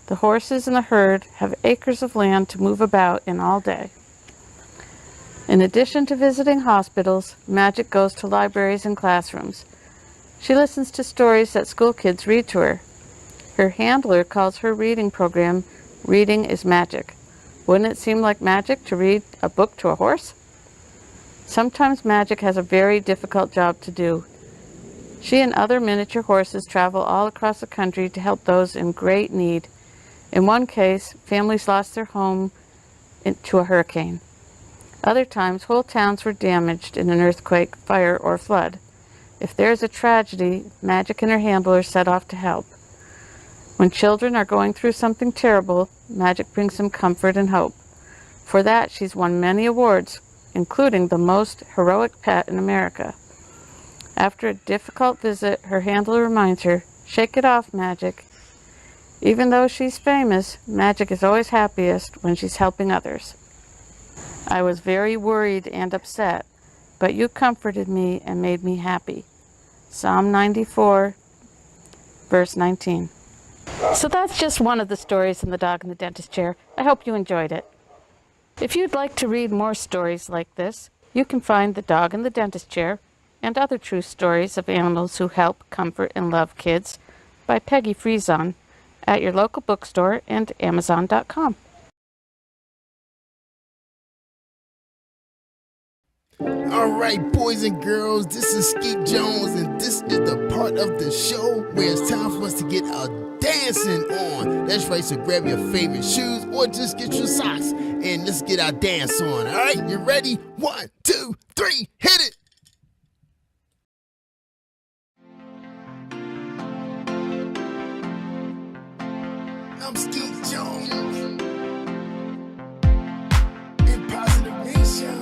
The horses in the herd have acres of land to move about in all day. In addition to visiting hospitals, Magic goes to libraries and classrooms. She listens to stories that school kids read to her. Her handler calls her reading program "Reading is Magic." Wouldn't it seem like magic to read a book to a horse? Sometimes Magic has a very difficult job to do. She and other miniature horses travel all across the country to help those in great need. In one case, families lost their home to a hurricane. Other times, whole towns were damaged in an earthquake, fire, or flood. If there is a tragedy, Magic and her handler set off to help. When children are going through something terrible, Magic brings them comfort and hope. For that, she's won many awards, including the most heroic pet in America. After a difficult visit, her handler reminds her, "Shake it off, Magic." Even though she's famous, Magic is always happiest when she's helping others. I was very worried and upset, but you comforted me and made me happy. Psalm 94, verse 19. So that's just one of the stories in The Dog in the Dentist Chair. I hope you enjoyed it. If you'd like to read more stories like this, you can find The Dog in the Dentist Chair and other true stories of animals who help, comfort, and love kids by Peggy Friesen at your local bookstore and Amazon.com. All right, boys and girls, this is Skeet Jones, and this is the part of the show where it's time for us to get a dancing on. That's right, so grab your favorite shoes or just get your socks and let's get our dance on. All right, you ready? 1, 2, 3, hit it! I'm Skeet Jones in Positive Nation.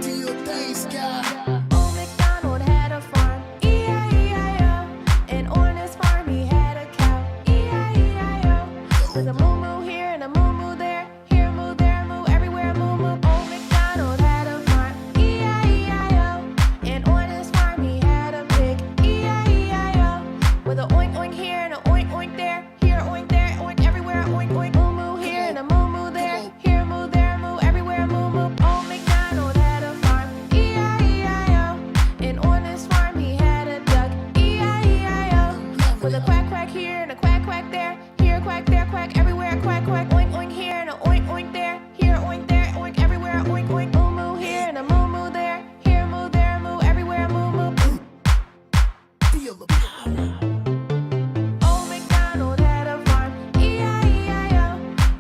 Do your thing, Sky. Old MacDonald had a farm, E-I-E-I-O. And on his farm he had a cow, E-I-E-I-O. With a moo-moo here and a moo-moo there, here a moo, there a moo, everywhere a moo-moo. Old MacDonald had a farm, E-I-E-I-O. And on his farm he had a pig, E-I-E-I-O. With a oink oink here and a oink oink there, here a oink, there a oink, everywhere a oink oink. Moo-moo here and a moo-moo there, here a moo, there a moo, everywhere a moo-moo. Old MacDonald had a farm, E-I-E-I-O. And on his farm he had a duck, E-I-E-I-O. With a quack quack here and a quack quack there, here a quack, there a quack, everywhere a quack quack. Oink oink here and a oink oink there, here a oink, there a oink, everywhere a oink oink. Moo-moo here and a moo-moo there, here a moo, there a moo, everywhere a moo-moo. Feel the power. Old MacDonald had a farm, E-I-E-I-O.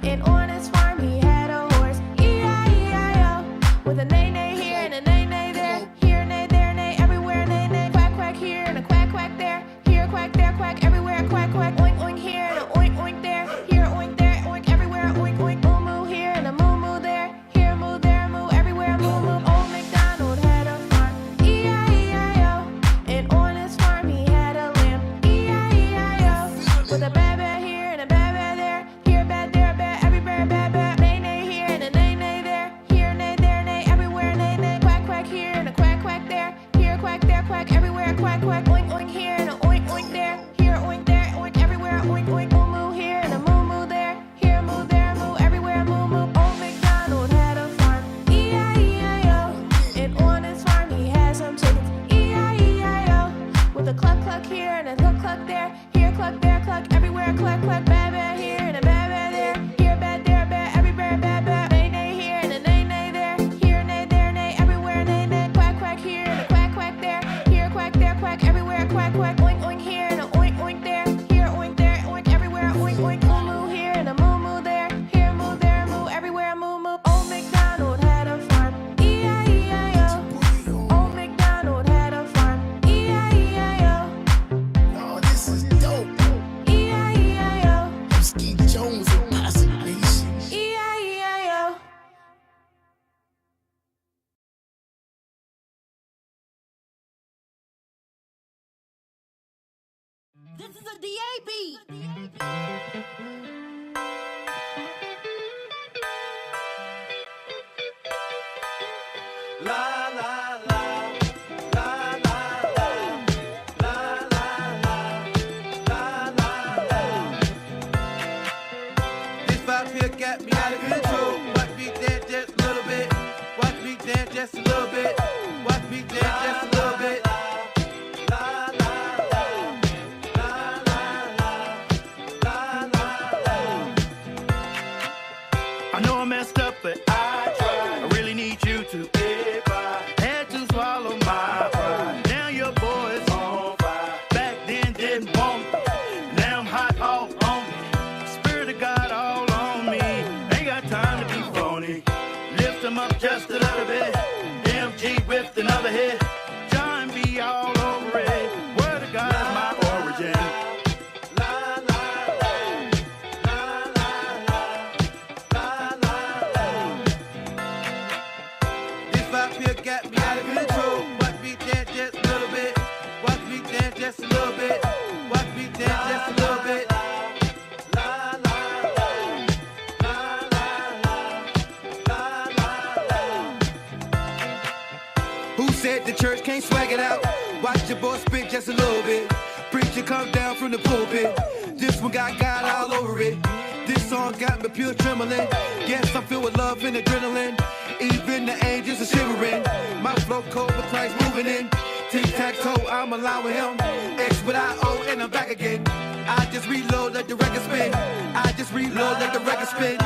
And on his farm he had a horse, E-I-E-I-O. With a neigh-neigh here and a neigh-neigh there, here a neigh, there a neigh, everywhere a neigh-neigh. Quack quack here and a quack quack there, here a quack, there a quack, everywhere a quack quack. Oink oink here and a oink oink there, here a oink, there a oink, everywhere a oink oink. Moo-moo here and a moo-moo there, here a moo, there a moo, everywhere a moo-moo. Old MacDonald had a farm, E-I-E-I-O. And on his farm he had a lamb, E-I-E-I-O. With a ba-ba here and a ba-ba there, here a ba, there a ba, everywhere a ba-ba. Neigh-neigh here and a neigh-neigh there, here a neigh, there a neigh, everywhere a neigh-neigh. Quack quack here and a quack quack there, here a quack, there a quack, everywhere a quack quack. Oink oink here and a oink oink there, here a oink, there a oink, everywhere a oink oink. Moo-moo here and a moo-moo there, here a moo, there a moo, everywhere a moo-moo. Old MacDonald had a farm, E-I-E-I-O. And on his farm he had some chickens, E-I-E-I-O. With a cluck cluck here and a cluck cluck there, here a cluck, there a cluck, everywhere a cluck cluck. Ba-ba here and a ba-ba there, here a ba, there a ba, everywhere a ba-ba. Neigh-neigh here and a neigh-neigh there, here a neigh, there a neigh, everywhere a neigh-neigh. Quack quack here and a quack quack there, here a quack, there a quack, everywhere a quack quack. Oink oink here and a oink oink there, here a oink, there a oink, everywhere a oink oink. Moo-moo here and a moo-moo there, here a moo, there a moo, everywhere a moo-moo. Old MacDonald had a farm, E-I-E-I-O. Old MacDonald had a farm, E-I-E-I-O. Oh, this is dope. E-I-E-I-O. I'm Skeet Jones in Positive Nation. E-I-E-I-O. This is a DAB. La la la, la la la, la la la, la la la. This vibe here got me out of control. Watch me dance just a little bit. Watch me dance just a little bit. Watch me dance just a little bit. La la la, la la la, la la la. I know I messed up, but I tried. I really need you to. If I had to swallow my pride, now your boy's on fire. Back then didn't want me, now I'm hot all on me. Spirit of God all on me. Ain't got time to be phony. Lift 'em up just a little bit. MG with here got me out of control. Watch me dance just a little bit. Watch me dance just a little bit. Watch me dance just a little bit. Who said the church can't swag it out? Watch your boy spit just a little bit. Preacher come down from the pulpit. This one got God all over it. This song got me pure trembling. Yes, I'm filled with love and adrenaline. Even the angels are shivering. My flow cold with Christ moving in. Tic-tac-toe, I'm allowing him. X with I-O and I'm back again. I just reload, let the record spin. I just reload, let the record spin.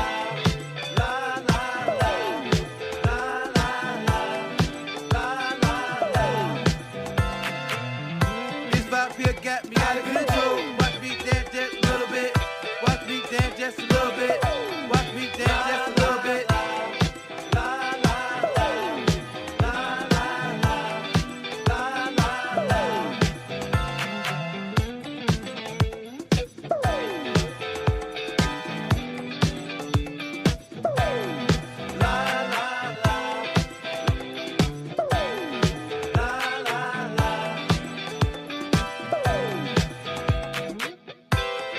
This vibe here got me out of control. Watch me dance just a little bit. Watch me dance just a little bit. Watch me dance just a little bit.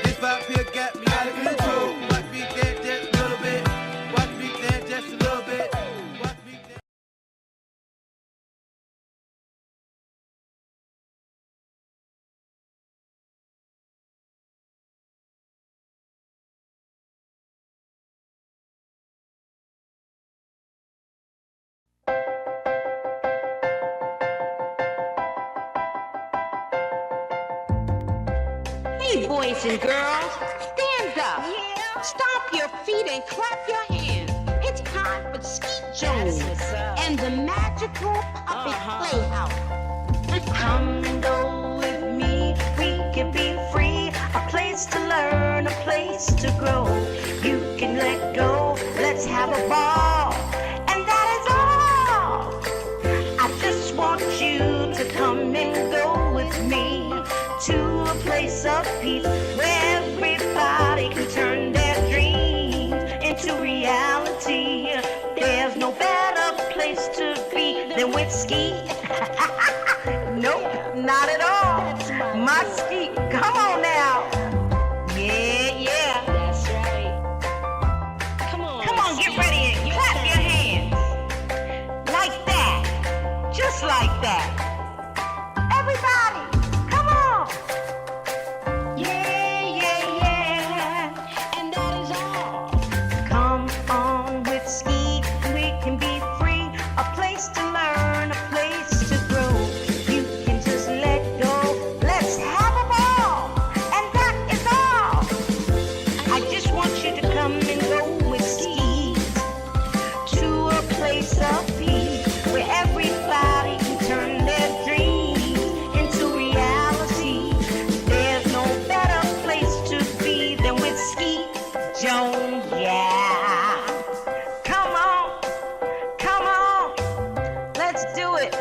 This vibe here got me out of control. Watch me dance just a little bit. Watch me dance just a little bit. Watch me dance. Hey, boys and girls, stand up. Yeah. Stomp your feet and clap your hands. It's time for Skeet Jones and the magical puppet Playhouse. Come and go with me, we can be free. A place to learn, a place to grow. You can let go, let's have a ball. And that is all. I just want you to come and go with me to a place of peace where everybody can turn their dreams into reality. There's no better place to be than with Skeet. Nope, not at all. My Skeet, come on now. Yeah, yeah. That's right. Come on, Get ready and clap your hands. Like that. Just like that. Everybody, come on. Yeah, yeah, yeah. and that is all. Come on with Skeet, we can be free. A place to learn, a place to grow. You can just let go. Let's have a ball. And that is all. I just want you to come and go with Skeet to a place of peace where everybody can turn their dreams into reality. There's no better place to be than with Skeet Jones, yeah. Come on, let's do it.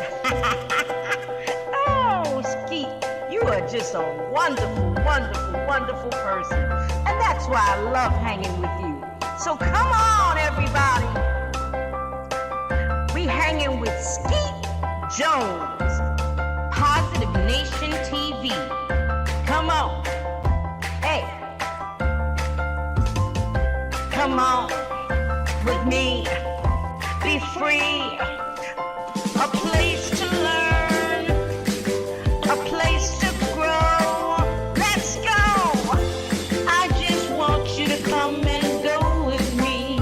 Oh, Skeet, you are just a wonderful, wonderful, wonderful person. And that's why I love hanging with you. So come on, everybody. We hanging with Skeet Jones, Positive Nation TV. come on. Hey, come on with me. Be free. A place to learn, a place to grow. Let's go. I just want you to come and go with me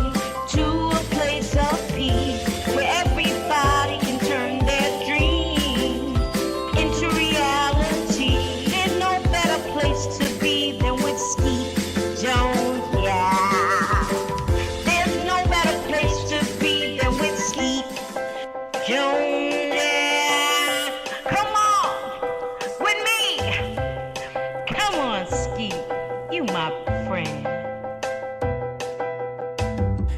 to a place of peace where everybody can turn their dreams into reality. There's no better place to be than with Skeet Jones, yeah. There's no better place to be than with Skeet Jones, yeah. Come on with me. Come on, Skeet. You my friend.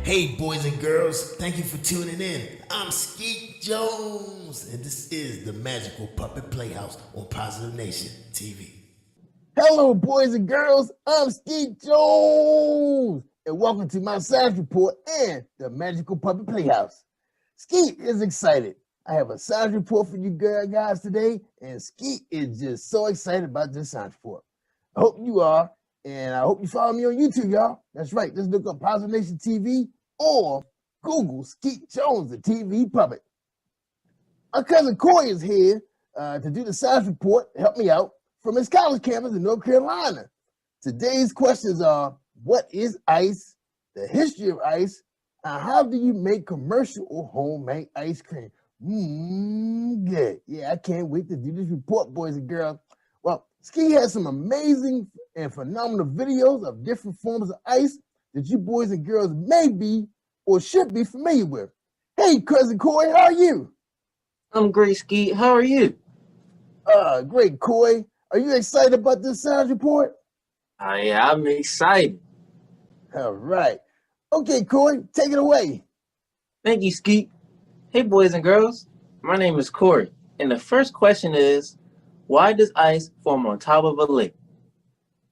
Hey, boys and girls, thank you for tuning in. I'm Skeet Jones, and this is the Magical Puppet Playhouse on Positive Nation TV. Hello, boys and girls. I'm Skeet Jones, and welcome to my science report and the Magical Puppet Playhouse. Skeet is excited I have a science report for you guys today, and Skeet is just so excited about this science report. I hope you are, and I hope you follow me on YouTube, y'all. That's right. Just look up Positive Nation TV or Google Skeet Jones, the TV puppet. My cousin Corey is here to do the science report, help me out, from his college campus in North Carolina. Today's questions are, what is ice, the history of ice, and how do you make commercial or homemade ice cream? Good. Yeah, I can't wait to do this report, boys and girls. Well, Ski has some amazing and phenomenal videos of different forms of ice that you boys and girls may be or should be familiar with. Hey, cousin Corey, how are you? I'm great, Skeet. How are you? Great, Corey. Are you excited about this science report? Yeah, I'm excited. All right. Okay, Corey, take it away. Thank you, Skeet. Hey, boys and girls. My name is Corey, and the first question is, why does ice form on top of a lake?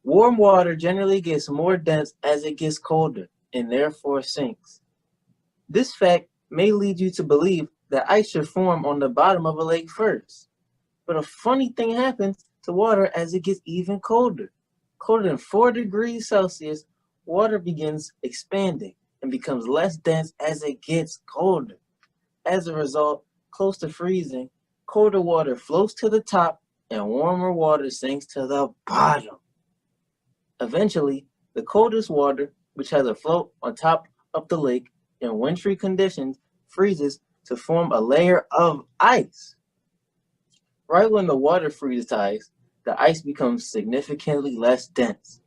Warm water generally gets more dense as it gets colder, and therefore sinks. This fact may lead you to believe that ice should form on the bottom of a lake first. But a funny thing happens to water as it gets even colder. Colder than 4 degrees Celsius, water begins expanding and becomes less dense as it gets colder. As a result, close to freezing, colder water floats to the top and warmer water sinks to the bottom. Eventually, the coldest water, which has a float on top of the lake in wintry conditions, freezes to form a layer of ice. Right when the water freezes to ice, the ice becomes significantly less dense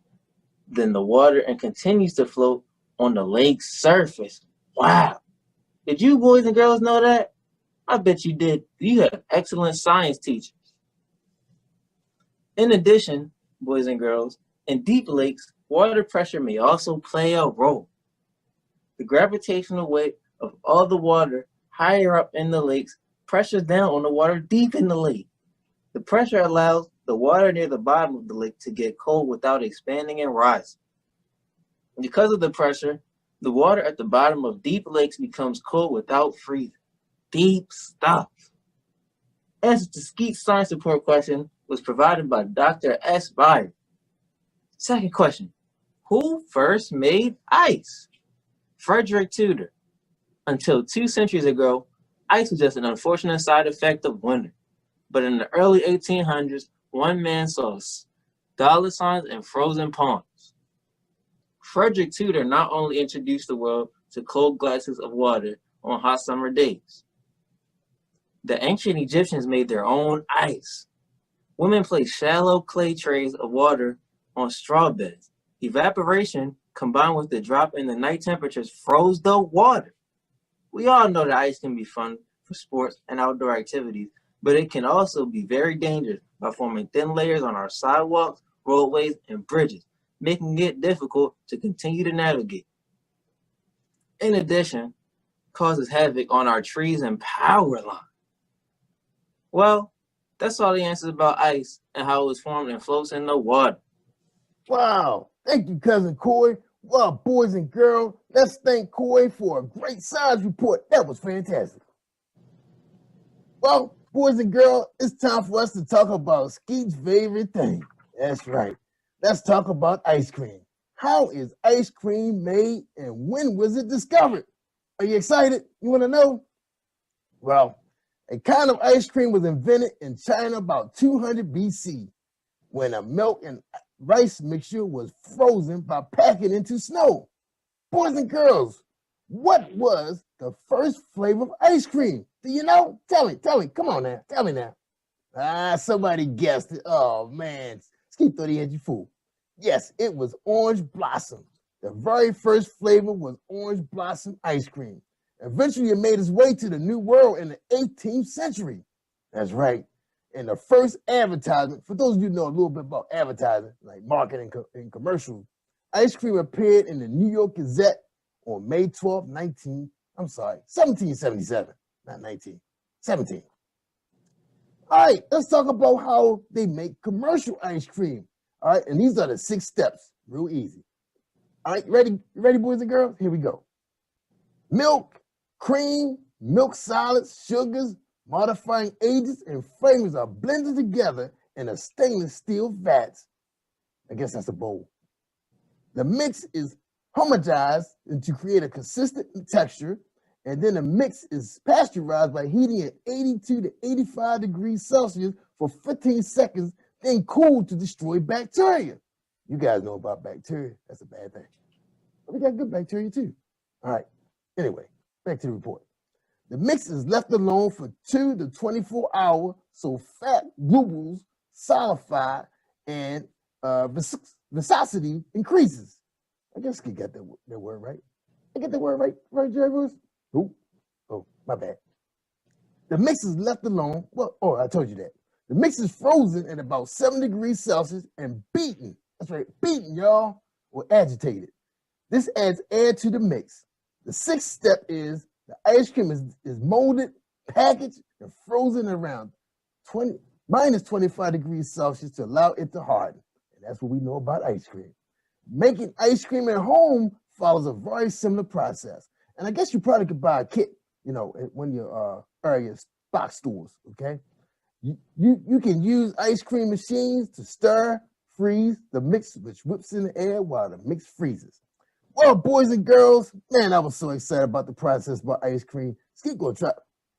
than the water and continues to float on the lake's surface. Wow! Did you boys and girls know that? I bet you did. You have excellent science teachers. In addition, boys and girls, in deep lakes, water pressure may also play a role. The gravitational weight of all the water higher up in the lakes pressures down on the water deep in the lake. The pressure allows the water near the bottom of the lake to get cold without expanding and rising. Because of the pressure, the water at the bottom of deep lakes becomes cold without freezing. Deep stuff. Answer to Skeet's science report question was provided by Dr. S. Byron. Second question, who first made ice? Frederick Tudor. Until 2 centuries ago, ice was just an unfortunate side effect of winter. But in the early 1800s, one man saw dollar signs and frozen ponds. Frederick Tudor not only introduced the world to cold glasses of water on hot summer days. The ancient Egyptians made their own ice. Women placed shallow clay trays of water on straw beds. Evaporation, combined with the drop in the night temperatures, froze the water. We all know that ice can be fun for sports and outdoor activities, but it can also be very dangerous by forming thin layers on our sidewalks, roadways, and bridges, making it difficult to continue to navigate. In addition, causes havoc on our trees and power lines. Well, that's all the answers about ice and how it was formed and floats in the water. Wow. Thank you, cousin Corey. Well, boys and girls, let's thank Corey for a great science report. That was fantastic. Well, boys and girls, it's time for us to talk about Skeet's favorite thing. That's right. Let's talk about ice cream. How is ice cream made and when was it discovered? Are you excited? You want to know? Well, a kind of ice cream was invented in China about 200 BC when a milk and rice mixture was frozen by packing into snow. Boys and girls, what was the first flavor of ice cream? Do you know? Tell me. Come on now. Tell me now. Somebody guessed it. Oh, man. Skeet thought he had you fooled. Yes, it was orange blossom. The very first flavor was orange blossom ice cream. Eventually, it made its way to the New World in the 18th century. That's right. And the first advertisement, for those of you who know a little bit about advertising, like marketing and commercials, ice cream appeared in the New York Gazette on May 12, 1777, not 19, 17. All right, let's talk about how they make commercial ice cream. All right, and these are the 6 steps, real easy. All right, ready, boys and girls? Here we go. Milk, cream, milk solids, sugars, Modifying agents and flavors are blended together in a stainless steel vat. I guess that's a bowl. The mix is homogenized to create a consistent texture, and then the mix is pasteurized by heating at 82 to 85 degrees Celsius for 15 seconds, then cooled to destroy bacteria. You guys know about bacteria. That's a bad thing. But we got good bacteria too. All right. Anyway, back to the report. The mix is left alone for 2 to 24 hours so fat globules solidify and viscosity increases. I guess I got that word right. I get the word right, Jerry? Oh, my bad. The mix is left alone. Well, I told you that. The mix is frozen at about 7 degrees Celsius and beaten. That's right, beaten, y'all, or agitated. This adds air to the mix. The sixth step is the ice cream is molded, packaged, and frozen around minus 25 degrees Celsius to allow it to harden. And that's what we know about ice cream. Making ice cream at home follows a very similar process. And I guess you probably could buy a kit, at one of your area box stores, okay? You can use ice cream machines to stir, freeze the mix, which whips in the air while the mix freezes. Well, boys and girls, man, I was so excited about the process about ice cream. Skeet gonna try.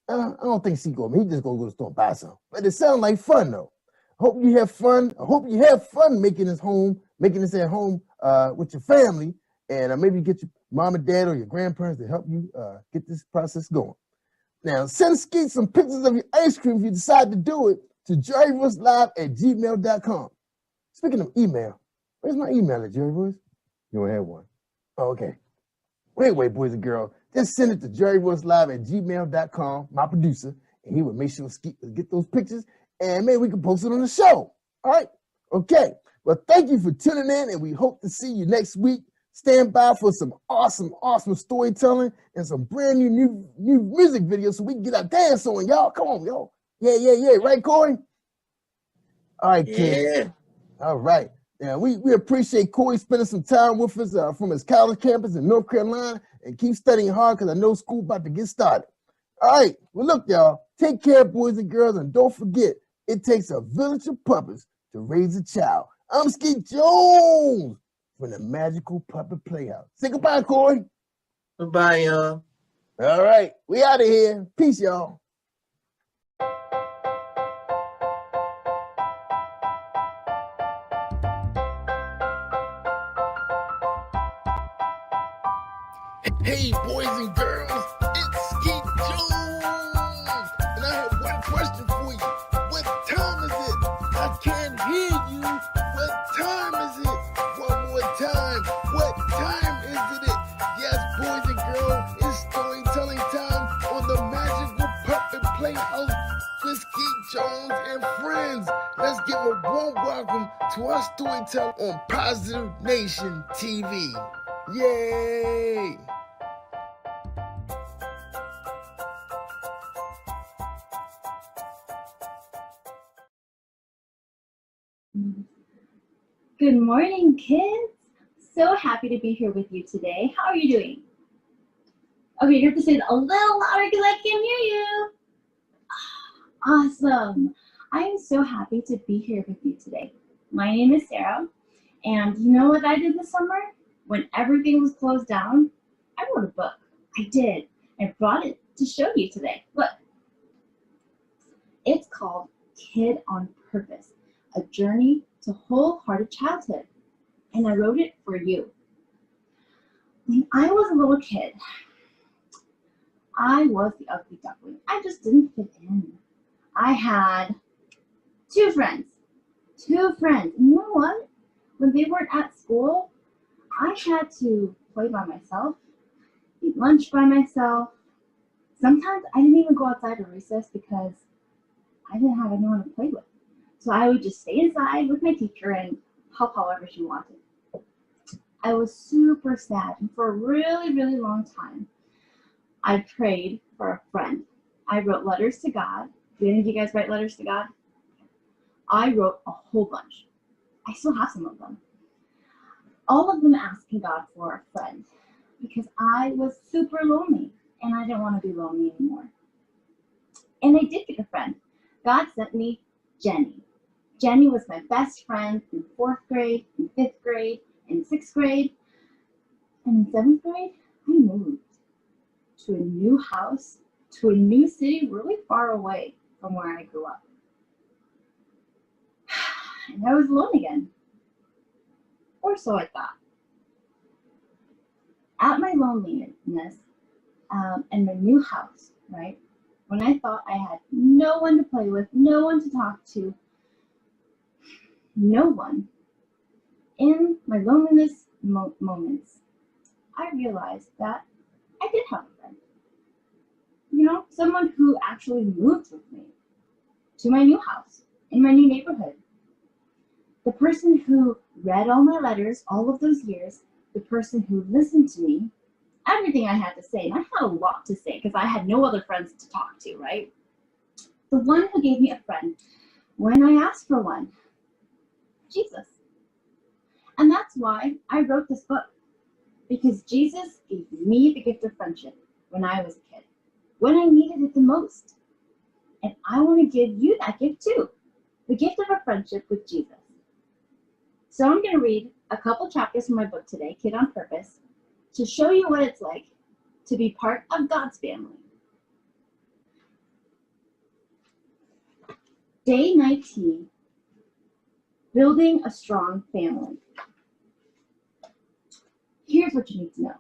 I don't think Skeet gonna. He just gonna go to the store and buy some. But it sounds like fun though. Hope you have fun. I hope you have fun making this at home with your family, and maybe get your mom and dad or your grandparents to help you get this process going. Now, send Skeet some pictures of your ice cream if you decide to do it to jerryvoicelive@gmail.com. Speaking of email, where's my email at, Jerry Voice? You don't have one. Oh, okay. Wait, boys and girls. Just send it to jerryvoicelive@gmail.com, my producer, and he will make sure Skeet will get those pictures, and maybe we can post it on the show. All right? Okay. Well, thank you for tuning in, and we hope to see you next week. Stand by for some awesome storytelling and some brand new music videos so we can get our dance on, y'all. Come on, y'all. Yeah. Right, Corey? All right, kids. All right. Yeah, we appreciate Corey spending some time with us from his college campus in North Carolina, and keep studying hard because I know school about to get started. All right. Well, look, y'all. Take care, boys and girls, and don't forget, it takes a village of puppets to raise a child. I'm Skeet Jones from the Magical Puppet Playhouse. Say goodbye, Corey. Goodbye, y'all. All right. We out of here. Peace, y'all. Hey, boys and girls, it's Skeet Jones. And I have one question for you. What time is it? I can't hear you. What time is it? One more time. What time is it? Yes, boys and girls, it's storytelling time on the Magical Puppet Playhouse with Skeet Jones and friends. Let's give a warm welcome to our storyteller on Positive Nation TV. Yay! Good morning, kids. So happy to be here with you today. How are you doing? Okay, you have to say it a little louder because I can't hear you. Awesome. I am so happy to be here with you today. My name is Sarah, and you know what I did this summer? When everything was closed down, I wrote a book. I did. I brought it to show you today. Look. It's called Kid on Purpose, A Journey to Wholehearted Childhood, and I wrote it for you. When I was a little kid, I was the ugly duckling. I just didn't fit in. I had two friends. And you know what? When they weren't at school, I had to play by myself, eat lunch by myself. Sometimes I didn't even go outside at recess because I didn't have anyone to play with. So I would just stay inside with my teacher and help however she wanted. I was super sad, and for a really, really long time, I prayed for a friend. I wrote letters to God. Do any of you guys write letters to God? I wrote a whole bunch. I still have some of them. All of them asking God for a friend because I was super lonely and I didn't want to be lonely anymore. And I did get a friend. God sent me Jenny. Jenny was my best friend in 4th grade, in 5th grade, in 6th grade, and in 7th grade, I moved to a new house, to a new city really far away from where I grew up. And I was alone again. Or so I thought. At my loneliness and my new house, right? When I thought I had no one to play with, no one to talk to, no one, in my loneliness moments, I realized that I did have a friend. You know, someone who actually moved with me to my new house, in my new neighborhood. The person who read all my letters all of those years, the person who listened to me, everything I had to say, and I had a lot to say because I had no other friends to talk to, right? The one who gave me a friend when I asked for one, Jesus. And that's why I wrote this book, because Jesus gave me the gift of friendship when I was a kid, when I needed it the most. And I want to give you that gift too, the gift of a friendship with Jesus. So I'm going to read a couple chapters from my book today, Kid on Purpose, to show you what it's like to be part of God's family. Day 19, building a strong family. Here's what you need to know.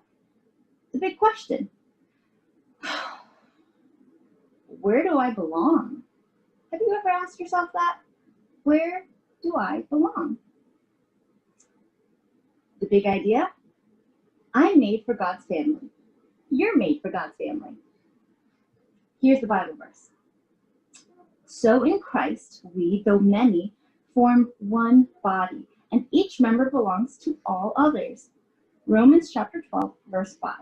The big question. Where do I belong? Have you ever asked yourself that? Where do I belong? The big idea. I'm made for God's family. You're made for God's family. Here's the Bible verse. So in Christ, we, though many, form one body, and each member belongs to all others. Romans chapter 12, verse 5.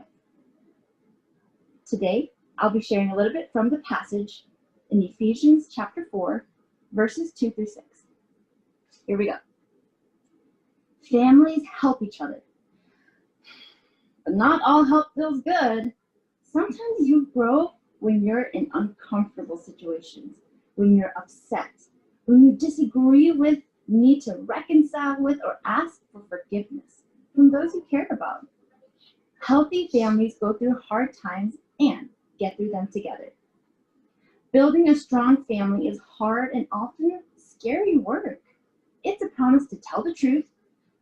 Today, I'll be sharing a little bit from the passage in Ephesians chapter 4, verses 2 through 6. Here we go. Families help each other. But not all help feels good. Sometimes you grow when you're in uncomfortable situations, when you're upset, when you disagree with, need to reconcile with, or ask for forgiveness from those you care about. Healthy families go through hard times and get through them together. Building a strong family is hard and often scary work. It's a promise to tell the truth,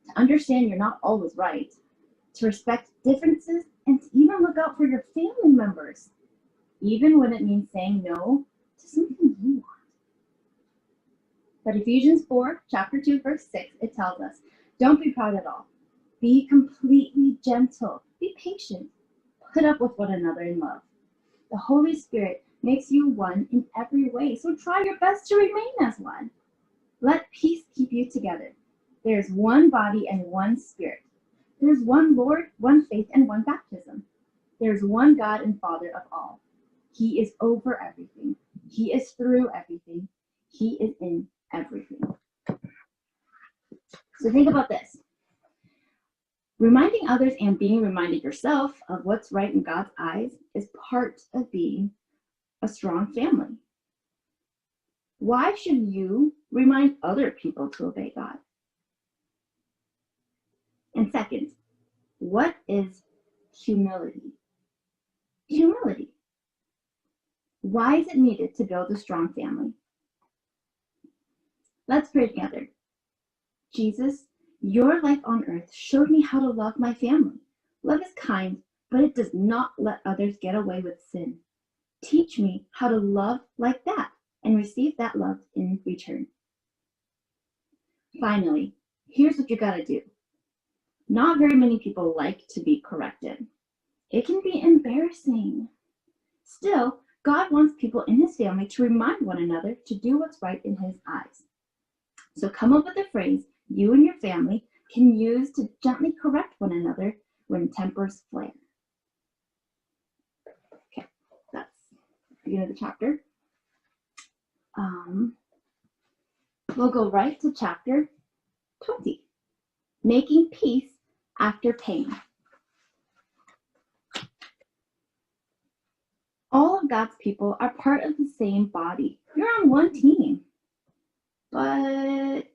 to understand you're not always right, to respect differences, and to even look out for your family members, even when it means saying no to something you want. But Ephesians 4, chapter 2, verse 6, it tells us, don't be proud at all. Be completely gentle. Be patient. Put up with one another in love. The Holy Spirit makes you one in every way, so try your best to remain as one. Let peace keep you together. There is one body and one Spirit. There is one Lord, one faith, and one baptism. There is one God and Father of all. He is over everything. He is through everything. He is in everything. So think about this. Reminding others and being reminded yourself of what's right in God's eyes is part of being a strong family. Why should you remind other people to obey God? And second, what is humility? Humility. Why is it needed to build a strong family? Let's pray together. Jesus, your life on earth showed me how to love my family. Love is kind, but it does not let others get away with sin. Teach me how to love like that and receive that love in return. Finally, here's what you gotta do. Not very many people like to be corrected. It can be embarrassing. Still, God wants people in his family to remind one another to do what's right in his eyes. So come up with a phrase you and your family can use to gently correct one another when tempers flare. Okay, that's the beginning of the chapter. We'll go right to chapter 20, making peace after pain. All of God's people are part of the same body. You're on one team. But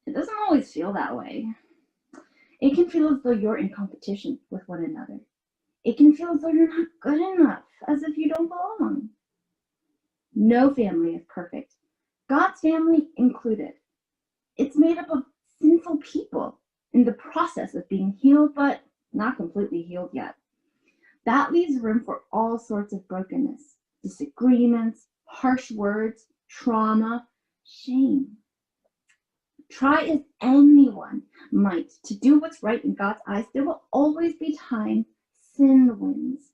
it doesn't always feel that way. It can feel as though you're in competition with one another. It can feel as though you're not good enough, as if you don't belong. No family is perfect, God's family included. It's made up of sinful people in the process of being healed, but not completely healed yet. That leaves room for all sorts of brokenness, disagreements, harsh words, trauma, shame. Try as anyone might to do what's right in God's eyes, there will always be time sin wins.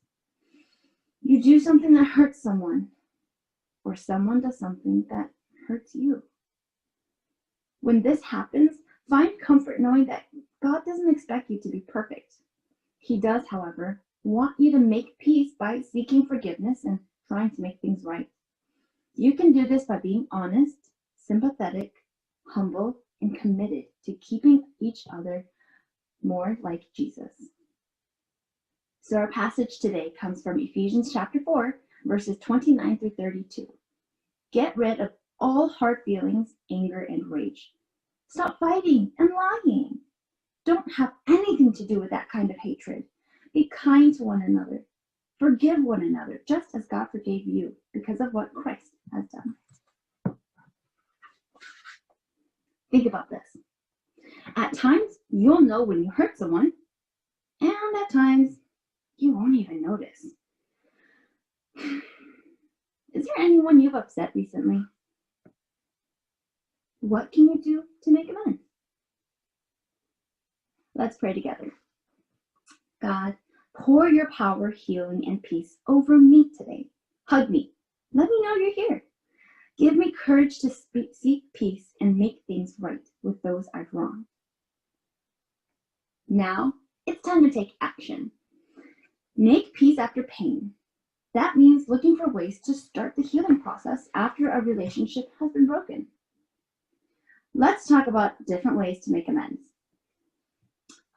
You do something that hurts someone, or someone does something that hurts you. When this happens, find comfort knowing that God doesn't expect you to be perfect. He does, however, want you to make peace by seeking forgiveness and trying to make things right. You can do this by being honest, sympathetic, humble, and committed to keeping each other more like Jesus. So our passage today comes from Ephesians chapter 4, verses 29 through 32. Get rid of all hard feelings, anger, and rage. Stop fighting and lying. Don't have anything to do with that kind of hatred. Be kind to one another. Forgive one another, just as God forgave you because of what Christ has done. Think about this. At times, you'll know when you hurt someone, and at times, you won't even notice. Is there anyone you've upset recently? What can you do to make amends? Let's pray together. God, pour your power, healing, and peace over me today. Hug me. Let me know you're here. Give me courage to seek peace and make things right with those I've wronged. Now, it's time to take action. Make peace after pain. That means looking for ways to start the healing process after a relationship has been broken. Let's talk about different ways to make amends.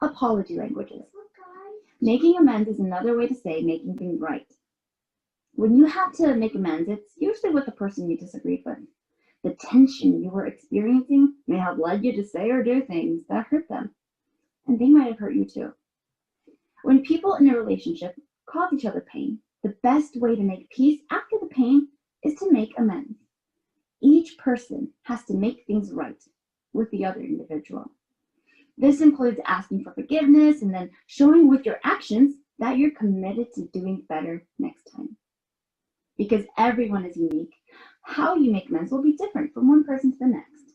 Apology languages. Making amends is another way to say making things right. When you have to make amends, it's usually with the person you disagreed with. The tension you were experiencing may have led you to say or do things that hurt them, and they might have hurt you too. When people in a relationship cause each other pain, the best way to make peace after the pain is to make amends. Each person has to make things right with the other individual. This includes asking for forgiveness and then showing with your actions that you're committed to doing better next time. Because everyone is unique, how you make amends will be different from one person to the next.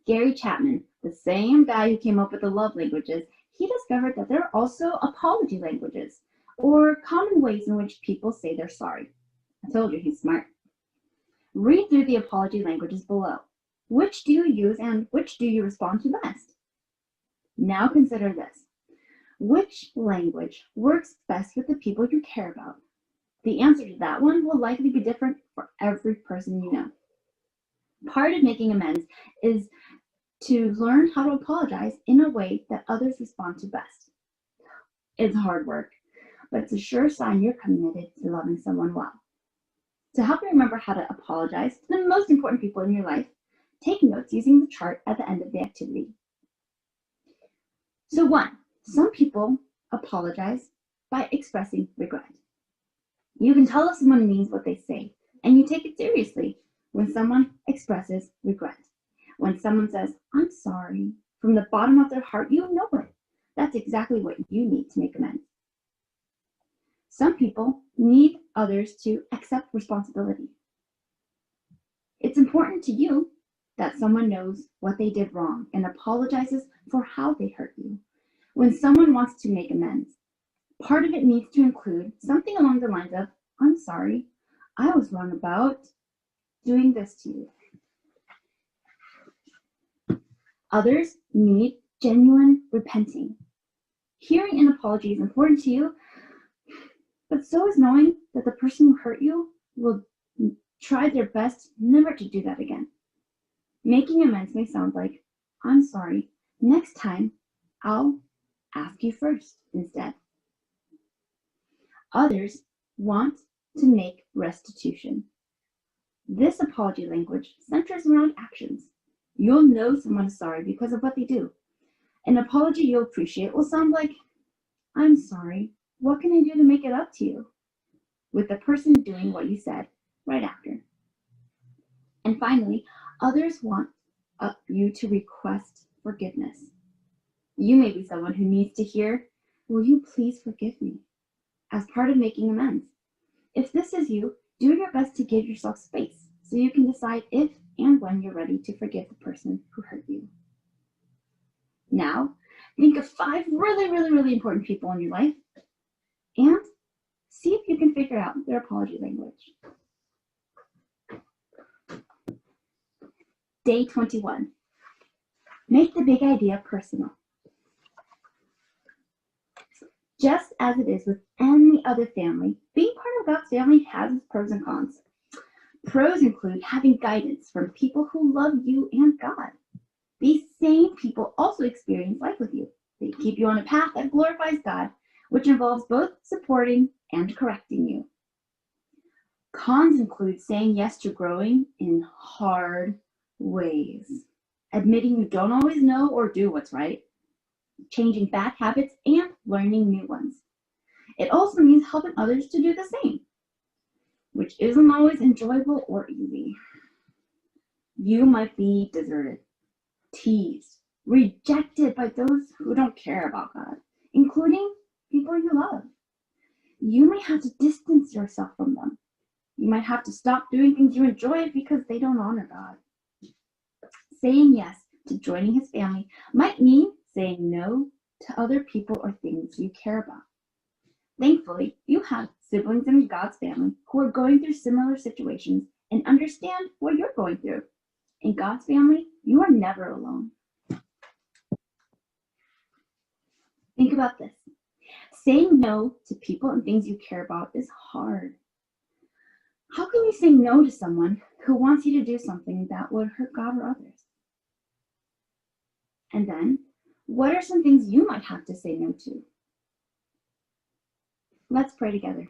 Gary Chapman, the same guy who came up with the love languages, he discovered that there are also apology languages, or common ways in which people say they're sorry. I told you he's smart. Read through the apology languages below. Which do you use and which do you respond to best? Now consider this. Which language works best with the people you care about? The answer to that one will likely be different for every person you know. Part of making amends is to learn how to apologize in a way that others respond to best. It's hard work, but it's a sure sign you're committed to loving someone well. To help you remember how to apologize to the most important people in your life, take notes using the chart at the end of the activity. So 1, some people apologize by expressing regret. You can tell if someone means what they say, and you take it seriously when someone expresses regret. When someone says, "I'm sorry," from the bottom of their heart, you know it. That's exactly what you need to make amends. Some people need others to accept responsibility. It's important to you that someone knows what they did wrong and apologizes for how they hurt you. When someone wants to make amends, part of it needs to include something along the lines of, "I'm sorry, I was wrong about doing this to you." Others need genuine repenting. Hearing an apology is important to you, but so is knowing that the person who hurt you will try their best never to do that again. Making amends may sound like, "I'm sorry, next time I'll ask you first instead." Others want to make restitution. This apology language centers around actions. You'll know someone is sorry because of what they do. An apology you'll appreciate will sound like, I'm sorry, what can I do to make it up to you? With the person doing what you said right after. And finally, others want you to request forgiveness. You may be someone who needs to hear, will you please forgive me? As part of making amends. If this is you, do your best to give yourself space so you can decide if and when you're ready to forgive the person who hurt you. Now, think of 5 really important people in your life and see if you can figure out their apology language. Day 21. Make the big idea personal. Just as it is with any other family, being part of God's family has its pros and cons. Pros include having guidance from people who love you and God. These same people also experience life with you. They keep you on a path that glorifies God, which involves both supporting and correcting you. Cons include saying yes to growing in hard ways, admitting you don't always know or do what's right, changing bad habits, and learning new ones. It also means helping others to do the same, which isn't always enjoyable or easy. You might be deserted, teased, rejected by those who don't care about God, including people you love. You may have to distance yourself from them. You might have to stop doing things you enjoy because they don't honor God. Saying yes to joining his family might mean saying no to other people or things you care about. Thankfully, you have siblings in God's family who are going through similar situations and understand what you're going through. In God's family, you are never alone. Think about this. Saying no to people and things you care about is hard. How can you say no to someone who wants you to do something that would hurt God or others? And then, what are some things you might have to say no to? Let's pray together.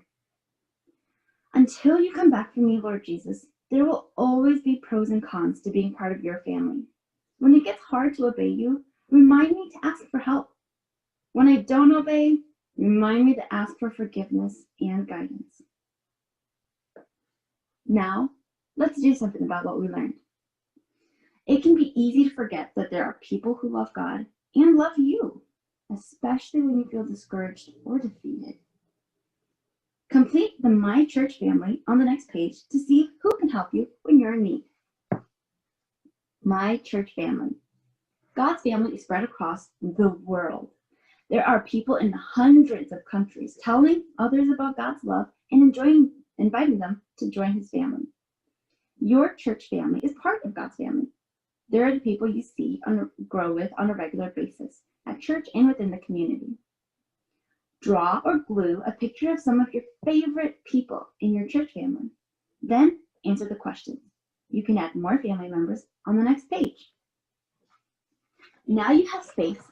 Until you come back from me, Lord Jesus, there will always be pros and cons to being part of your family. When it gets hard to obey you, remind me to ask for help. When I don't obey, remind me to ask for forgiveness and guidance. Now, let's do something about what we learned. It can be easy to forget that there are people who love God and love you, especially when you feel discouraged or defeated. Complete the My Church family on the next page to see who can help you when you're in need. My Church family. God's family is spread across the world. There are people in hundreds of countries telling others about God's love and inviting them to join his family. Your church family is part of God's family. There are the people you see grow with on a regular basis at church and within the community. Draw or glue a picture of some of your favorite people in your church family. Then answer the questions. You can add more family members on the next page. Now you have space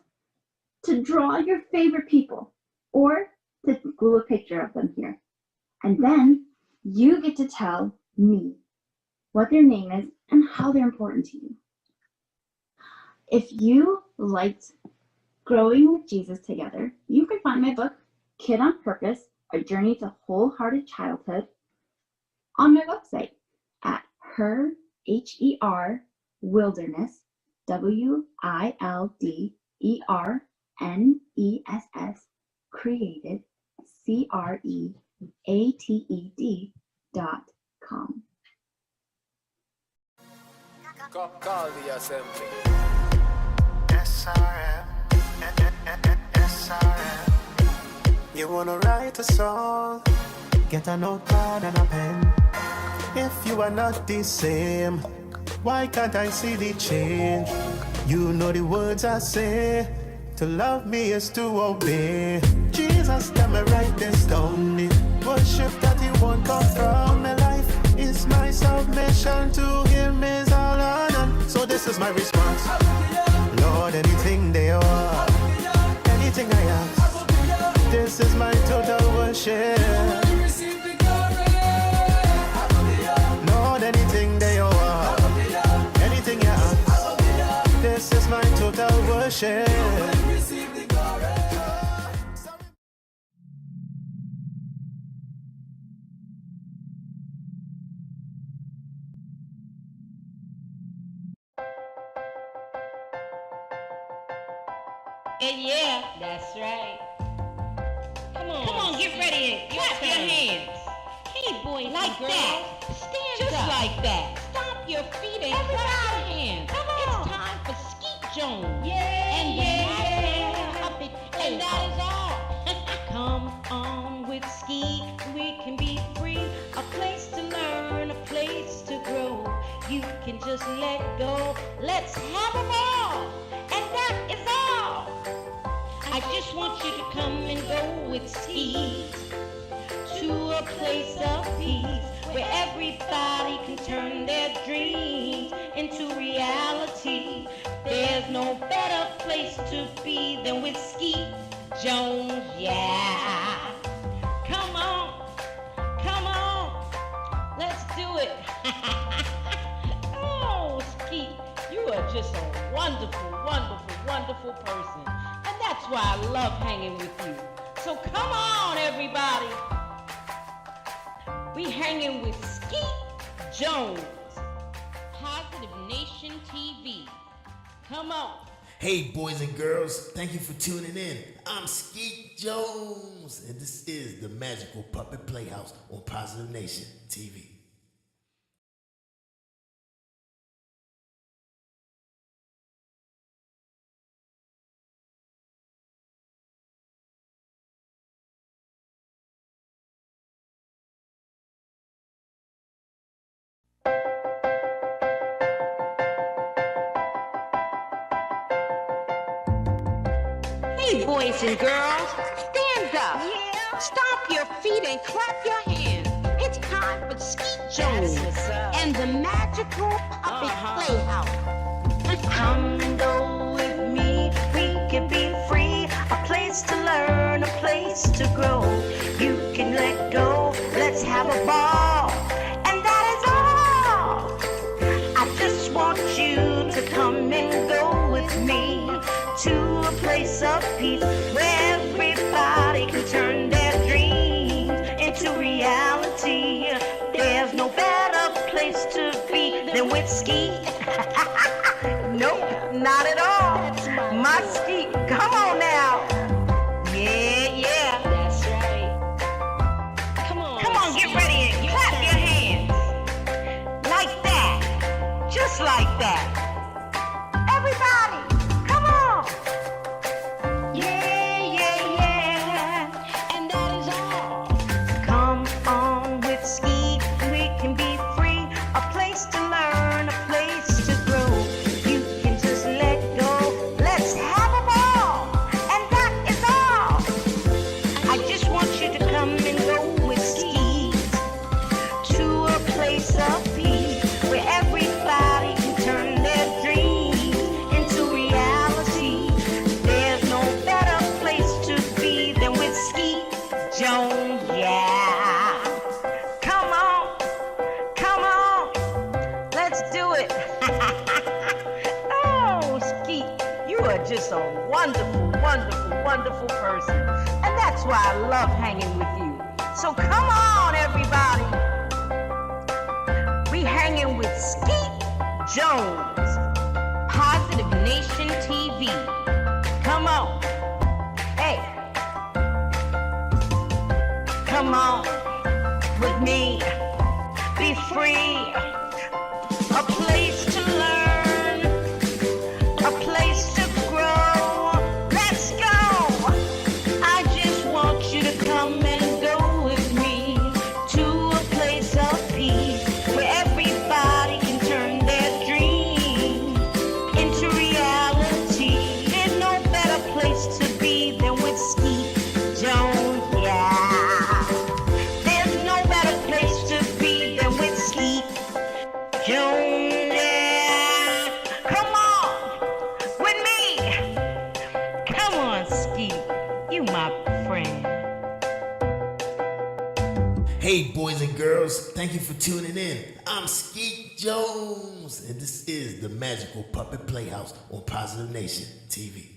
to draw your favorite people or to glue a picture of them here. And then you get to tell me what their name is and how they're important to you. If you liked Growing with Jesus Together, you can find my book, Kid on Purpose, A Journey to Wholehearted Childhood, on my website at Wilderness, WILDERNESS, created, CREATED.com. Call the assembly. SRM. You wanna write a song? Get a notepad and a pen. If you are not the same, why can't I see the change? You know the words I say. To love me is to obey. Jesus, let me write this down. The worship that he won't come from my life is my submission to him is all on. So this is my response. Lord, anything they are, anything I ask, this is my total worship. share. And yeah, that's right. Come on, get ready and clap your hands. Hey, boys, like and girls, that. Stand just up. Like that. Stomp your feet and clap your hands. Come on. It's time for Skeet Jones. Yeah, and yeah. Puppet and that is all. Come on with Skeet. We can be free. A place to learn, a place to grow. You can just let go. Let's have a ball. And that is all. I just want you to come and go with Skeet to a place of peace where everybody can turn their dreams into reality. There's no better place to be than with Skeet Jones, yeah. Come on, let's do it. Oh, Skeet, you are just a wonderful, wonderful, wonderful person. And that's why I love hanging with you. So come on, everybody. We hanging with Skeet Jones, Positive Nation TV. Come on. Hey, boys and girls, thank you for tuning in. I'm Skeet Jones, and this is the Magical Puppet Playhouse on Positive Nation TV. Hey, boys and girls, stand up. Yeah. Stomp your feet and clap your hands. It's time for Skeet Jones and the Magical Puppet Playhouse. Come and go with me, we can be free. A place to learn, a place to grow. You can let go, let's have a ball. And that is all. I just want you to come and go with me to a place of peace where everybody can turn their dreams into reality. There's no better place to be than with Skeet. Nope, not at all. My Skeet, come on now. Yeah. That's right. Come on, get ready and clap your hands. Like that. Just like that. Everybody, come on. Yeah. And that is all. Come on with Skeet. We can be free. A place to learn, a place to grow. You can just let go. Let's have a ball. And that is all. I just want you to come and go with Skeet to a place of peace where everybody can turn their dreams into reality. There's no better place to be than with Skeet Jones, yeah. Come on, let's do it. Oh, Skeet, you are just a wonderful, wonderful, wonderful person. And that's why I love hanging with you. So come on, everybody. We hanging with Skeet Jones, Positive Nation TV. come on. Hey, come on with me. Be free. A place to learn, a place to grow. Let's go. I just want you to come and go with me to a place of peace where everybody can turn their dreams into reality. There's no better place to be than with Skeet Jones, yeah. There's no better place to be than with Skeet boys and girls. Thank you for tuning in. I'm Skeet Jones, and this is the Magical Puppet Playhouse on Positive Nation TV.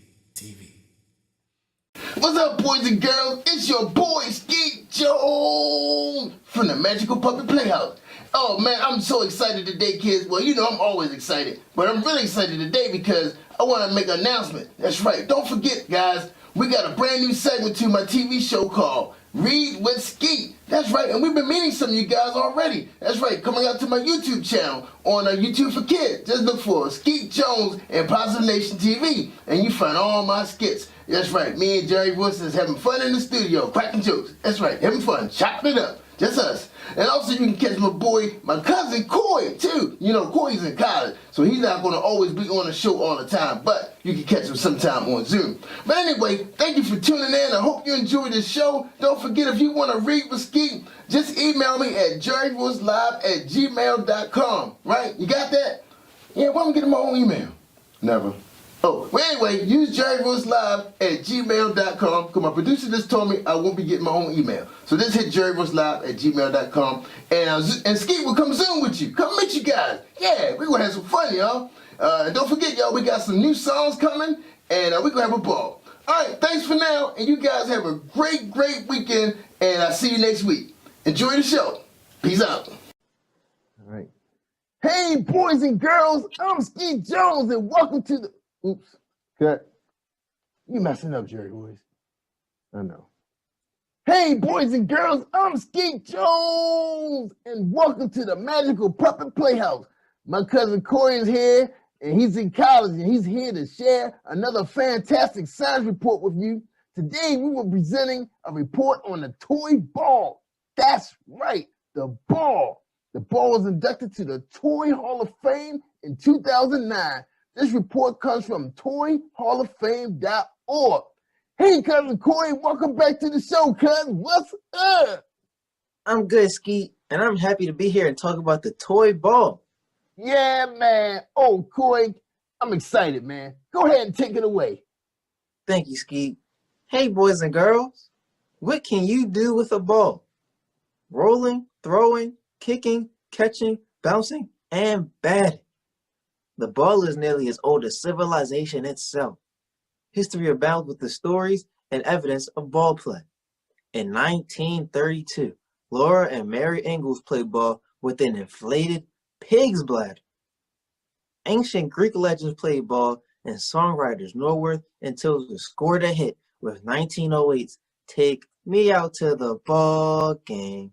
What's up, boys and girls? It's your boy, Skeet Jones, from the Magical Puppet Playhouse. Oh, man, I'm so excited today, kids. Well, you know I'm always excited, but I'm really excited today because I want to make an announcement. That's right. Don't forget, guys, we got a brand new segment to my TV show called Read with Skeet. That's right, and we've been meeting some of you guys already. That's right, coming out to my YouTube channel on YouTube for Kids. Just look for Skeet Jones and Positive Nation TV, and you find all my skits. That's right, me and Jerry Wilson is having fun in the studio, cracking jokes. That's right, having fun, chopping it up, just us. And also you can catch my boy, my cousin Coy, too. You know, Coy's in college, so he's not going to always be on the show all the time, but you can catch him sometime on Zoom. But anyway, thank you for tuning in. I hope you enjoyed this show. Don't forget, if you want to read with Skeet, just email me at jerryvoicelive@gmail.com. Right? You got that? Yeah, why don't I get my own email? Never. Oh, well, anyway, use jerryvoicelive@gmail.com because my producer just told me I won't be getting my own email. So just hit jerryvoicelive@gmail.com and Skeet will come Zoom with you. Come meet you guys. Yeah, we're going to have some fun, y'all. Don't forget, y'all, we got some new songs coming and we're going to have a ball. All right, thanks for now, and you guys have a great, great weekend, and I'll see you next week. Enjoy the show. Peace out. All right. Hey, boys and girls, I'm Skeet Jones, and welcome to the... Oops, cut. You messing up, Jerry Boys. I know. Hey, boys and girls, I'm Skeet Jones, and welcome to the Magical Puppet Playhouse. My cousin Corey is here, and he's in college, and he's here to share another fantastic science report with you. Today, we were presenting a report on the toy ball. That's right, the ball. The ball was inducted to the Toy Hall of Fame in 2009. This report comes from toyhalloffame.org. Hey, cousin Corey, welcome back to the show, cousin. What's up? I'm good, Skeet, and I'm happy to be here and talk about the toy ball. Yeah, man. Oh, Corey, I'm excited, man. Go ahead and take it away. Thank you, Skeet. Hey, boys and girls, what can you do with a ball? Rolling, throwing, kicking, catching, bouncing, and batting. The ball is nearly as old as civilization itself. History abounds with the stories and evidence of ball play. In 1932, Laura and Mary Ingalls played ball with an inflated pig's bladder. Ancient Greek legends played ball, and songwriters Norworth and Tilson scored a hit with 1908's Take Me Out to the Ball Game.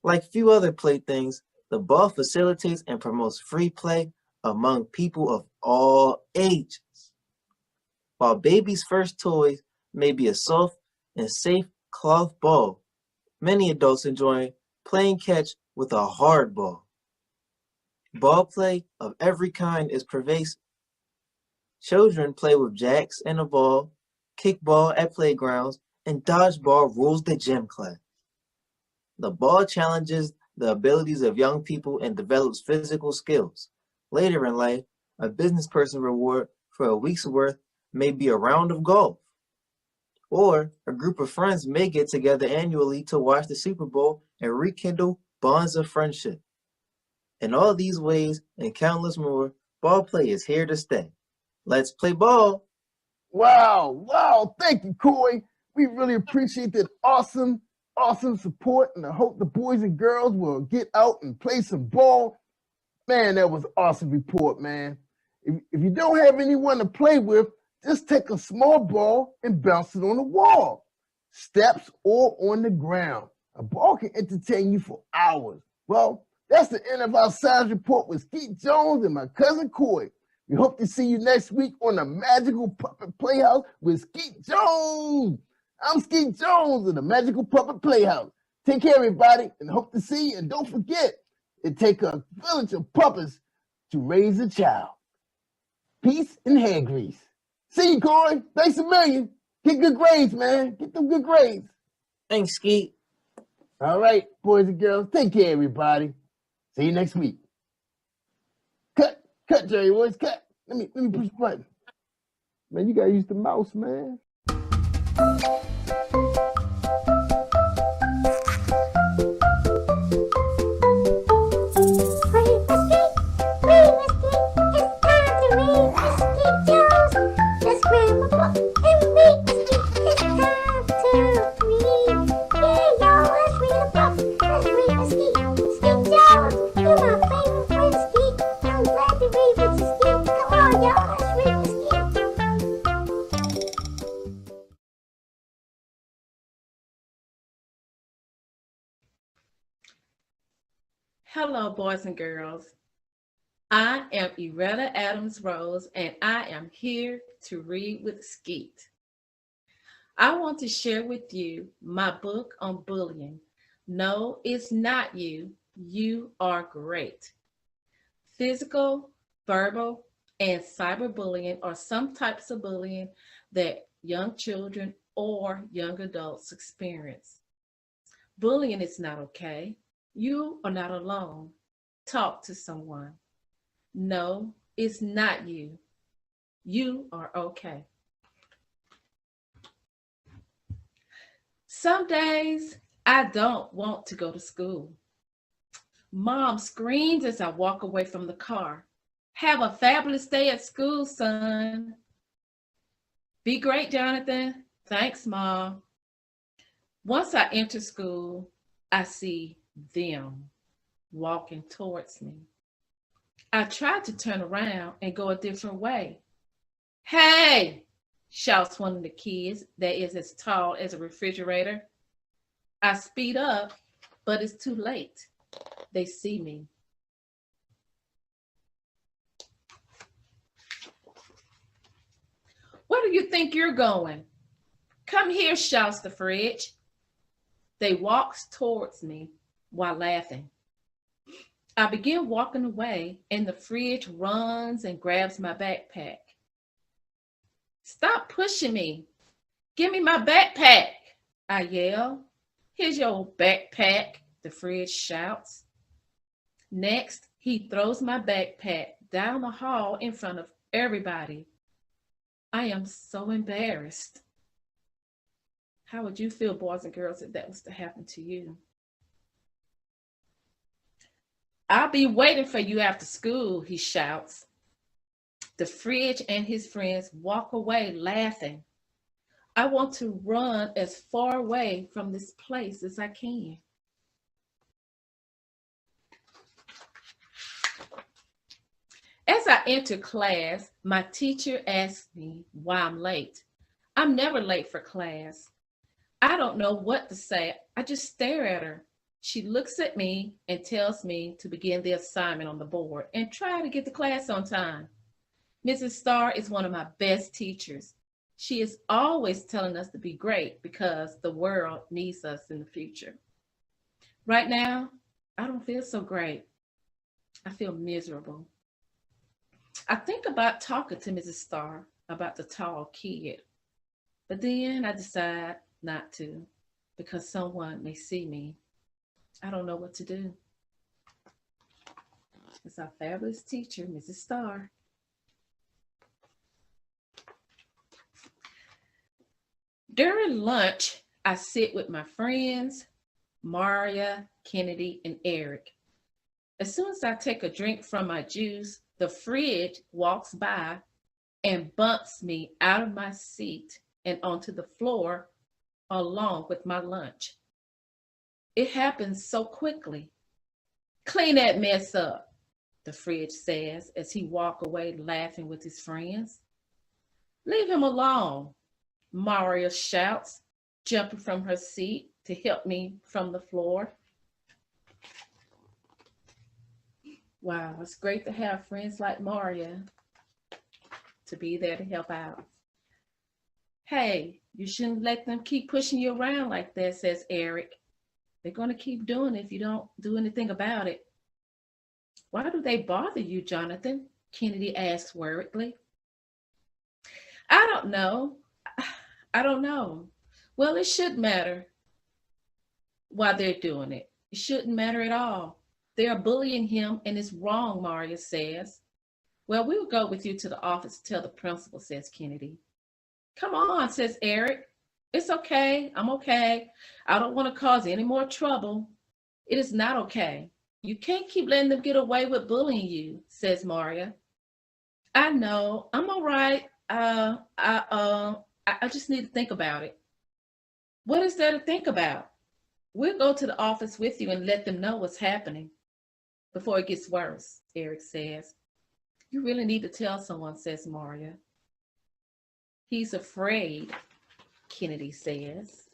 Like few other playthings, the ball facilitates and promotes free play among people of all ages. While babies' first toys may be a soft and safe cloth ball, many adults enjoy playing catch with a hard ball. Ball play of every kind is pervasive. Children play with jacks and a ball, kickball at playgrounds, and dodgeball rules the gym class. The ball challenges the abilities of young people and develops physical skills. Later in life, a business person reward for a week's worth may be a round of golf. Or a group of friends may get together annually to watch the Super Bowl and rekindle bonds of friendship. In all these ways and countless more, ball play is here to stay. Let's play ball. Wow. Thank you, Corey. We really appreciate that awesome support, and I hope the boys and girls will get out and play some ball. Man, that was an awesome report, man. If you don't have anyone to play with, just take a small ball and bounce it on the wall, steps, or on the ground. A ball can entertain you for hours. Well, that's the end of our science report with Skeet Jones and my cousin Corey. We hope to see you next week on the Magical Puppet Playhouse with Skeet Jones. I'm Skeet Jones of the Magical Puppet Playhouse. Take care, everybody, and hope to see you. And don't forget, it takes a village of puppets to raise a child. Peace and hand grease. See you, Corey. Thanks a million. Get good grades, man. Get them good grades. Thanks, Skeet. All right, boys and girls. Take care, everybody. See you next week. Cut, Jerry Boys, cut. Let me push the button. Man, you gotta use the mouse, man. Skeet Jones, you're my favorite friend, Skeet. I'm glad to read with you, Skeet. Come on, y'all, let's read with Skeet. Hello, boys and girls. I am Iretta Adams Rose, and I am here to read with Skeet. I want to share with you my book on bullying. No, it's not you. You are great. Physical, verbal, and cyberbullying are some types of bullying that young children or young adults experience. Bullying is not okay. You are not alone. Talk to someone. No, it's not you. You are okay. Some days I don't want to go to school. Mom screams as I walk away from the car. Have a fabulous day at school, son. Be great, Jonathan. Thanks, Mom. Once I enter school, I see them walking towards me. I tried to turn around and go a different way. Hey, shouts one of the kids that is as tall as a refrigerator. I speed up, but it's too late. They see me. Where do you think you're going? Come here, shouts the fridge. They walks towards me while laughing. I begin walking away, and the fridge runs and grabs my backpack. Stop pushing me. Give me my backpack, I yell. Here's your backpack, the fridge shouts. Next, he throws my backpack down the hall in front of everybody. I am so embarrassed. How would you feel, boys and girls, if that was to happen to you? I'll be waiting for you after school, he shouts. The fridge and his friends walk away laughing. I want to run as far away from this place as I can. As I enter class, my teacher asks me why I'm late. I'm never late for class. I don't know what to say. I just stare at her. She looks at me and tells me to begin the assignment on the board and try to get to class on time. Mrs. Starr is one of my best teachers. She is always telling us to be great because the world needs us in the future. Right now, I don't feel so great. I feel miserable. I think about talking to Mrs. Starr about the tall kid, but then I decide not to because someone may see me. I don't know what to do. It's our fabulous teacher, Mrs. Starr. During lunch, I sit with my friends, Maria, Kennedy, and Eric. As soon as I take a drink from my juice, the fridge walks by and bumps me out of my seat and onto the floor along with my lunch. It happens so quickly. Clean that mess up, the fridge says as he walks away laughing with his friends. Leave him alone, Maria shouts, jumping from her seat to help me from the floor. Wow, it's great to have friends like Maria to be there to help out. Hey, you shouldn't let them keep pushing you around like that, says Eric. They're going to keep doing it if you don't do anything about it. Why do they bother you, Jonathan? Kennedy asks worriedly. I don't know. Well, it should matter why they're doing it. It shouldn't matter at all. They are bullying him and it's wrong, Maria says. Well, we'll go with you to the office to tell the principal, says Kennedy. Come on, says Eric. It's okay. I'm okay. I don't want to cause any more trouble. It is not okay. You can't keep letting them get away with bullying you, says Maria. I know. I'm all right. I just need to think about it. What is there to think about? We'll go to the office with you and let them know what's happening before it gets worse, Eric says. You really need to tell someone, says Maria. He's afraid, Kennedy says.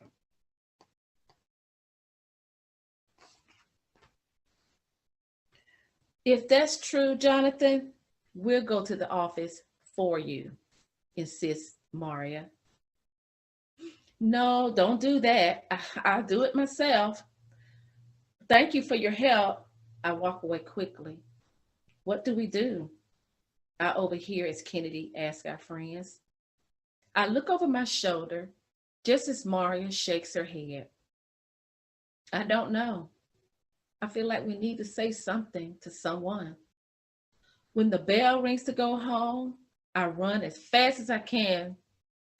If that's true, Jonathan, we'll go to the office for you, insists Maria. No, don't do that. I'll do it myself. Thank you for your help. I walk away quickly. What do we do? I overhear as Kennedy asks our friends. I look over my shoulder just as Maria shakes her head. I don't know. I feel like we need to say something to someone. When the bell rings to go home, I run as fast as I can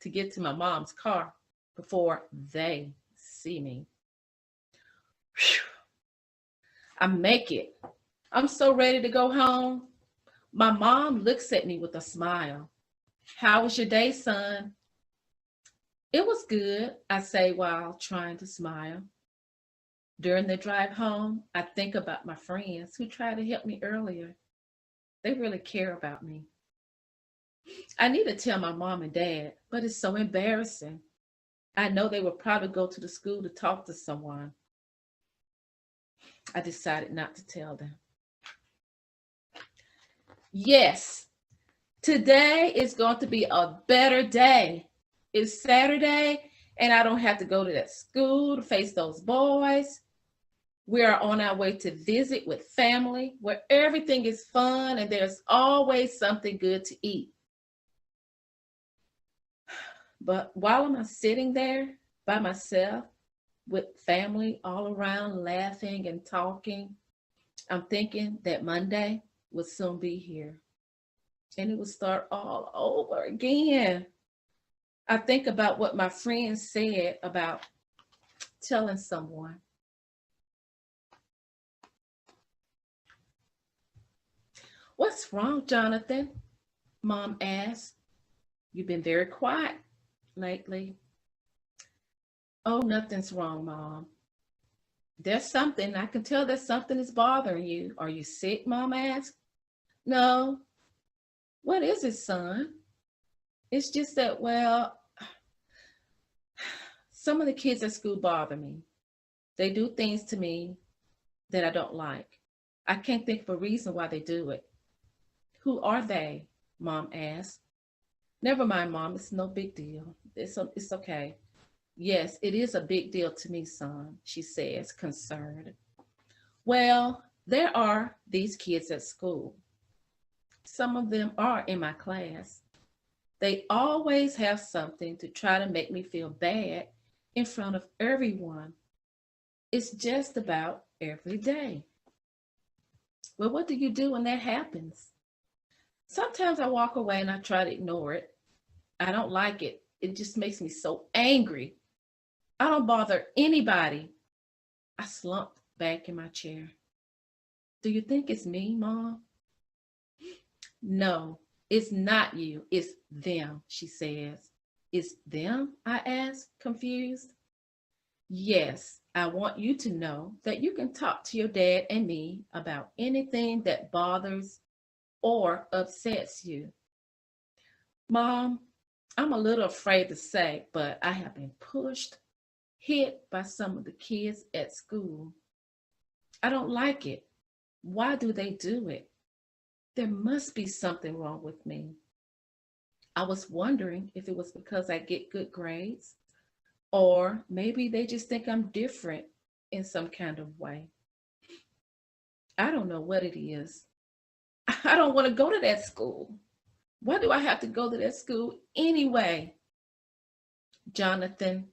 to get to my mom's car before they see me. Whew. I make it. I'm so ready to go home. My mom looks at me with a smile. How was your day, son? It was good, I say while trying to smile. During the drive home, I think about my friends who tried to help me earlier. They really care about me. I need to tell my mom and dad, but it's so embarrassing. I know they would probably go to the school to talk to someone. I decided not to tell them. Yes, today is going to be a better day. It's Saturday, and I don't have to go to that school to face those boys. We are on our way to visit with family where everything is fun and there's always something good to eat. But while I'm sitting there by myself with family all around laughing and talking, I'm thinking that Monday will soon be here and it will start all over again. I think about what my friends said about telling someone. What's wrong, Jonathan? Mom asked. You've been very quiet lately. Oh, nothing's wrong, Mom. There's something. I can tell that something is bothering you. Are you sick, Mom asked. No. What is it, son? It's just that, well, some of the kids at school bother me. They do things to me that I don't like. I can't think of a reason why they do it. Who are they? Mom asked. Never mind, Mom. It's no big deal. It's okay. Yes, it is a big deal to me, son, she says, concerned. Well, there are these kids at school. Some of them are in my class. They always have something to try to make me feel bad in front of everyone. It's just about every day. Well, what do you do when that happens? Sometimes I walk away and I try to ignore it. I don't like it. It just makes me so angry. I don't bother anybody. I slumped back in my chair. Do you think it's me, Mom? No, it's not you. It's them, she says. It's them? I asked, confused. Yes, I want you to know that you can talk to your dad and me about anything that bothers or upsets you. Mom, I'm a little afraid to say, but I have been pushed, hit by some of the kids at school. I don't like it. Why do they do it? There must be something wrong with me. I was wondering if it was because I get good grades, or maybe they just think I'm different in some kind of way. I don't know what it is. I don't want to go to that school. Why do I have to go to that school anyway? Jonathan,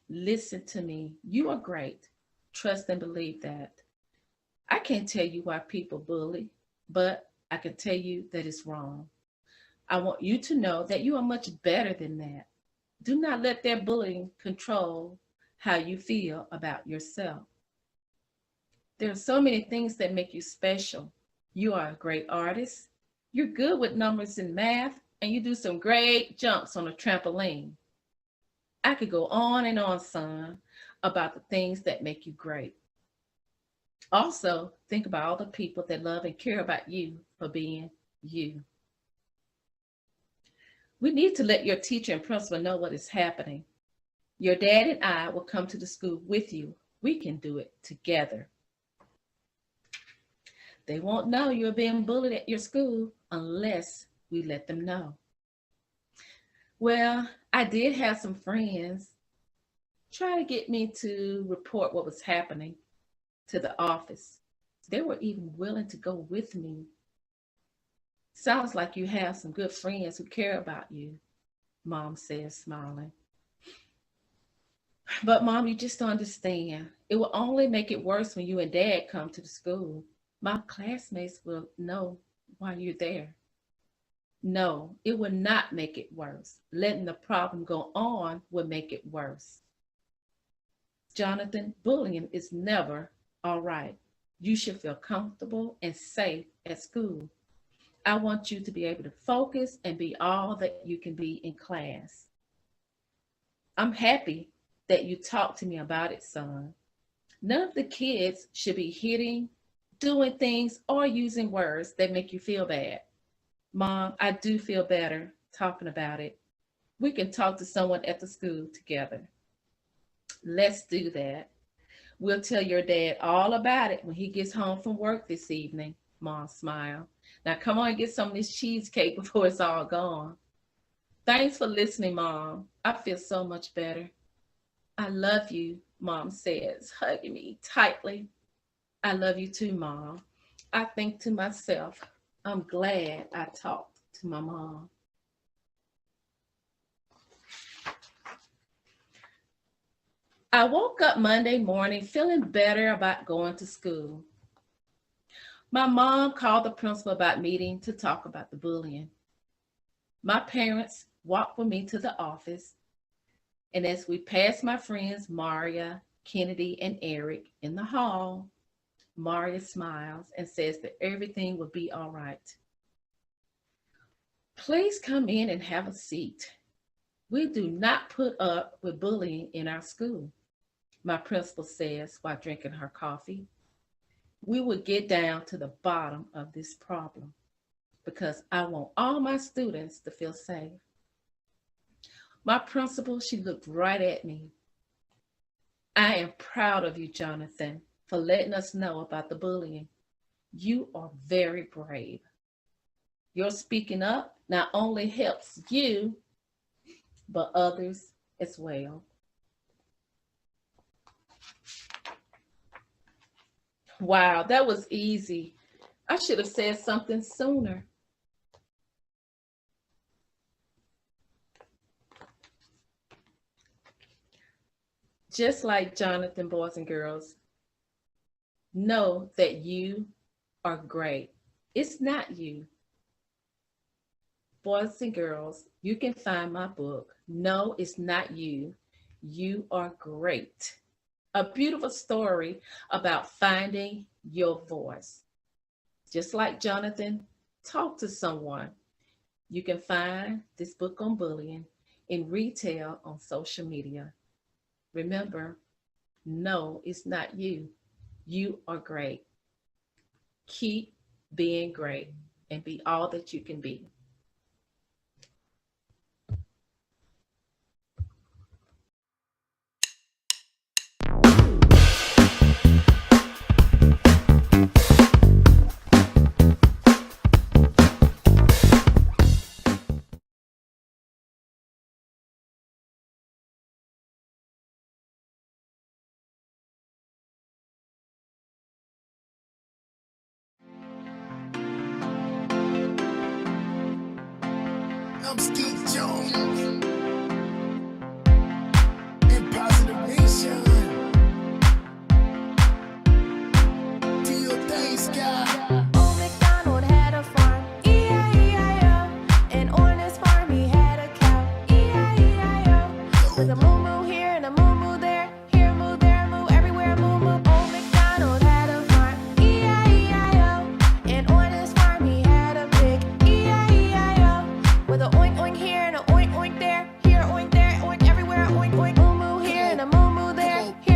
listen to me. You are great. Trust and believe that. I can't tell you why people bully, but I can tell you that it's wrong. I want you to know that you are much better than that. Do not let their bullying control how you feel about yourself. There are so many things that make you special. You are a great artist. You're good with numbers and math, and you do some great jumps on a trampoline. I could go on and on, son. about the things that make you great. Also, think about all the people that love and care about you for being you. We need to let your teacher and principal know what is happening. Your dad and I will come to the school with you. We can do it together. They won't know you're being bullied at your school unless we let them know. Well, I did have some friends try to get me to report what was happening to the office. They were even willing to go with me. Sounds like you have some good friends who care about you, Mom says, smiling. But Mom, you just don't understand. It will only make it worse when you and Dad come to the school. My classmates will know why you're there. No, it will not make it worse. Letting the problem go on will make it worse. Jonathan, bullying is never all right. You should feel comfortable and safe at school. I want you to be able to focus and be all that you can be in class. I'm happy that you talked to me about it, son. None of the kids should be hitting, doing things, or using words that make you feel bad. Mom, I do feel better talking about it. We can talk to someone at the school together. Let's do that. We'll tell your dad all about it when he gets home from work this evening. Mom smiled. Now come on and get some of this cheesecake before it's all gone. Thanks for listening, Mom. I feel so much better. I love you, Mom says, hugging me tightly. I love you too, Mom. I think to myself, I'm glad I talked to my mom. I woke up Monday morning feeling better about going to school. My mom called the principal about meeting to talk about the bullying. My parents walked with me to the office, and as we passed my friends Maria, Kennedy, and Eric in the hall, Maria smiles and says that everything will be all right. Please come in and have a seat. We do not put up with bullying in our school, my principal says while drinking her coffee. We will get down to the bottom of this problem because I want all my students to feel safe. My principal, she looked right at me. I am proud of you, Jonathan, for letting us know about the bullying. You are very brave. Your speaking up not only helps you, but others as well. Wow, that was easy. I should have said something sooner. Just like Jonathan, boys and girls, know that you are great. It's not you. Boys and girls, you can find my book, No, It's Not You. You Are Great. A beautiful story about finding your voice. Just like Jonathan, talk to someone. You can find this book on bullying in retail on social media. Remember, no, it's not you. You are great. Keep being great and be all that you can be. I'm Skeet Jones in Positive Nation. Do your thing, Sky. Old MacDonald had a farm, E-I-E-I-O. And on his farm he had a cow, E-I-E-I-O. With a moo-moo here and a moo-moo there, here a moo, there a moo, everywhere a moo-moo. Old MacDonald had a farm, E-I-E-I-O. And on his farm he had a pig, E-I-E-I-O. With a oink oink here and a oink oink there, here a oink there, oink everywhere, a oink oink, moo-moo here and a moo-moo there, here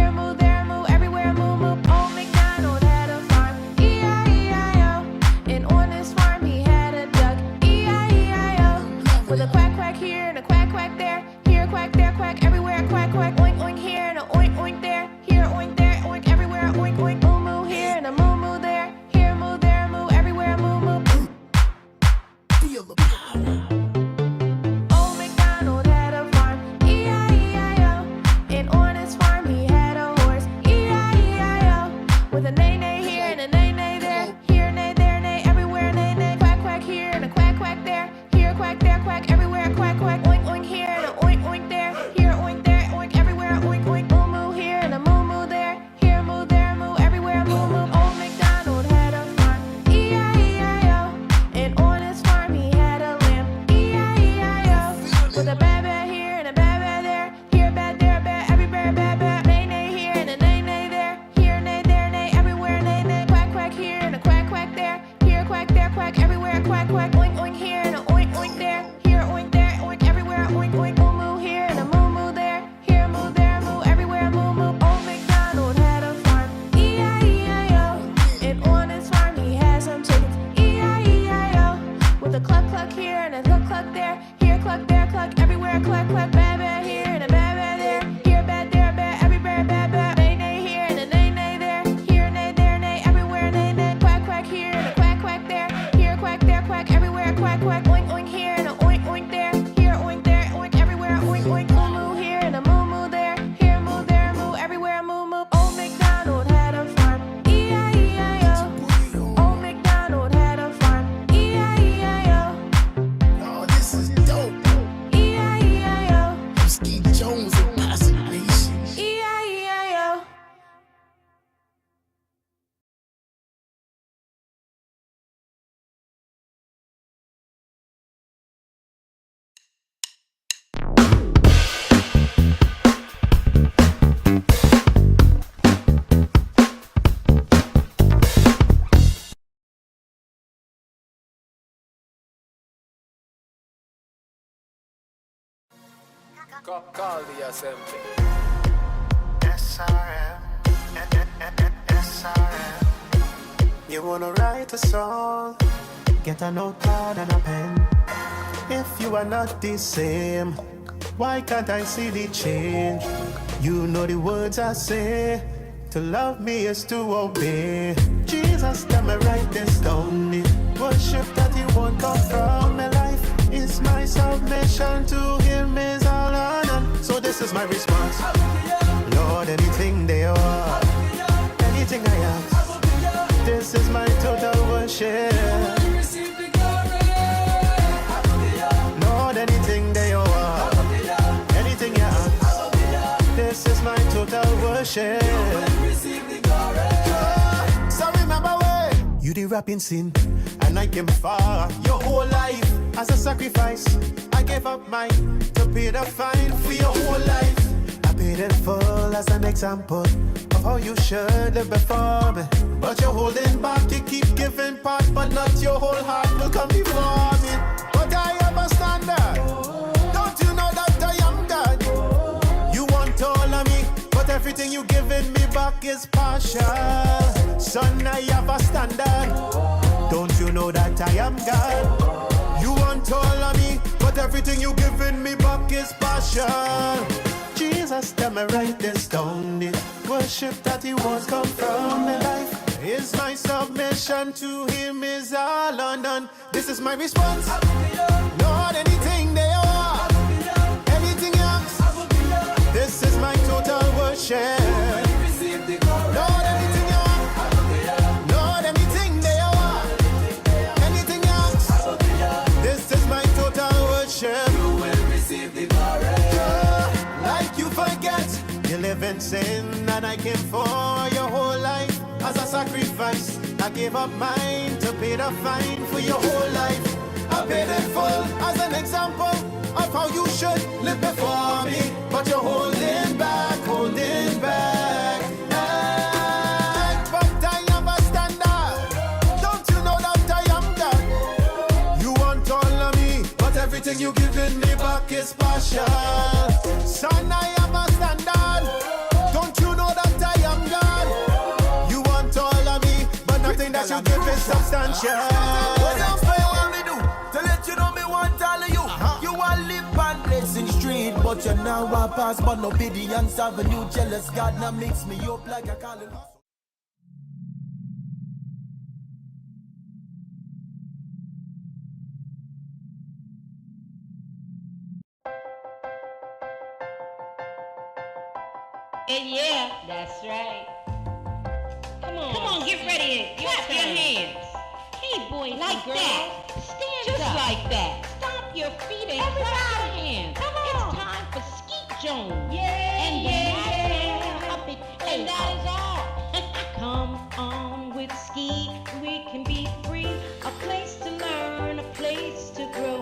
here and a cluck cluck there. Here cluck there cluck everywhere cluck cluck bad bad here and a bad bad there. Here bad there bad everywhere bad bad. Nay nay here and a nay nay there. Here nay there nay everywhere nay nay. Quack quack here and a quack quack there. Here quack there quack everywhere quack quack. Oink oink here and a oink oink there. Here oink there oink everywhere oink oink. Moo moo here and a moo moo there. Here moo there moo everywhere moo moo. Old MacDonald had a farm. E-I-E-I-O. Old MacDonald had a farm. E-I-E-I-O. Oh, this is dope. E-I-E-I-O. I'm Skeet Jones and Posse Nation. E-I-E-I-O. Call the assembly. SRM, SRM. You wanna write a song? Get a notepad and a pen. If you are not the same, why can't I see the change? You know the words I say. To love me is to obey. Jesus, tell me write this down. The worship that you want come from my life is my submission to Him is all honor. So this is my response. Lord, anything they are, anything I ask, this is my total worship. Lord, anything they are, anything you ask, this is my total worship. So remember when you did rapping sin, and I came far your whole life as a sacrifice. I gave up mine to pay the fine for your whole life. I paid it full as an example of how you should live before me. But you're holding back, you keep giving part, but not your whole heart will come before me. But I have a standard. Don't you know that I am God? You want all of me, but everything you giving me back is partial. Son, I have a standard. Don't you know that I am God? You want all of me, but everything you giving me back is partial. Jesus, tell me write this down. The worship that He wants come from my life is my submission to Him is all undone. This is my response. Lord, anything they are, anything else, this is my total worship. Lord, anything you are, Lord, anything they are, anything else, this is my total worship. You will receive the glory. Like you forget, you live in sin, and I came for your whole life as a sacrifice. I gave up mine to pay the fine for your whole life. I paid it full as an example of how you should live before me. But you're holding back, holding back. But I have a standard. Don't you know that I am God? You want all of me, but everything you giving me back is partial. Son, I have a standard. Don't you know that I am God? You want all of me, but nothing that you give is substantial. What else do you want me do? To let you know me want all of you. You want live and bless in the street, but you now want pass, but no obedience have a new jealous God now mix me up like a calling. Yeah, that's right. Come on, get ready. Clap your hands. Hey, boys, like that. Stand just up. Like that. Stomp your feet and clap your hands. Come on. It's time for Skeet Jones. Yeah, and the Madman Puppet. And that is all. Come on with Skeet. We can be free. A place to learn, a place to grow.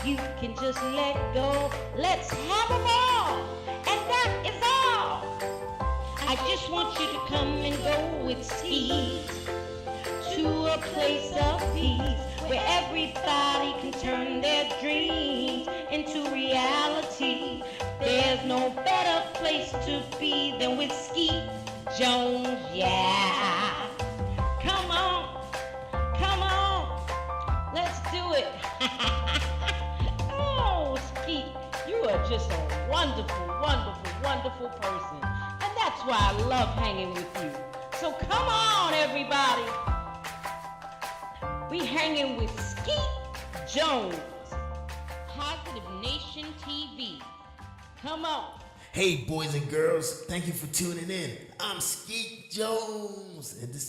You can just let go. Let's have them all. And that is all. I just want you to come and go with Skeet to a place of peace where everybody can turn their dreams into reality. There's no better place to be than with Skeet Jones, yeah. Come on, let's do it. are just a wonderful, wonderful, wonderful person. And that's why I love hanging with you. So come on, everybody. We hanging with Skeet Jones. Positive Nation TV. Come on. Hey, boys and girls, thank you for tuning in. I'm Skeet Jones, and this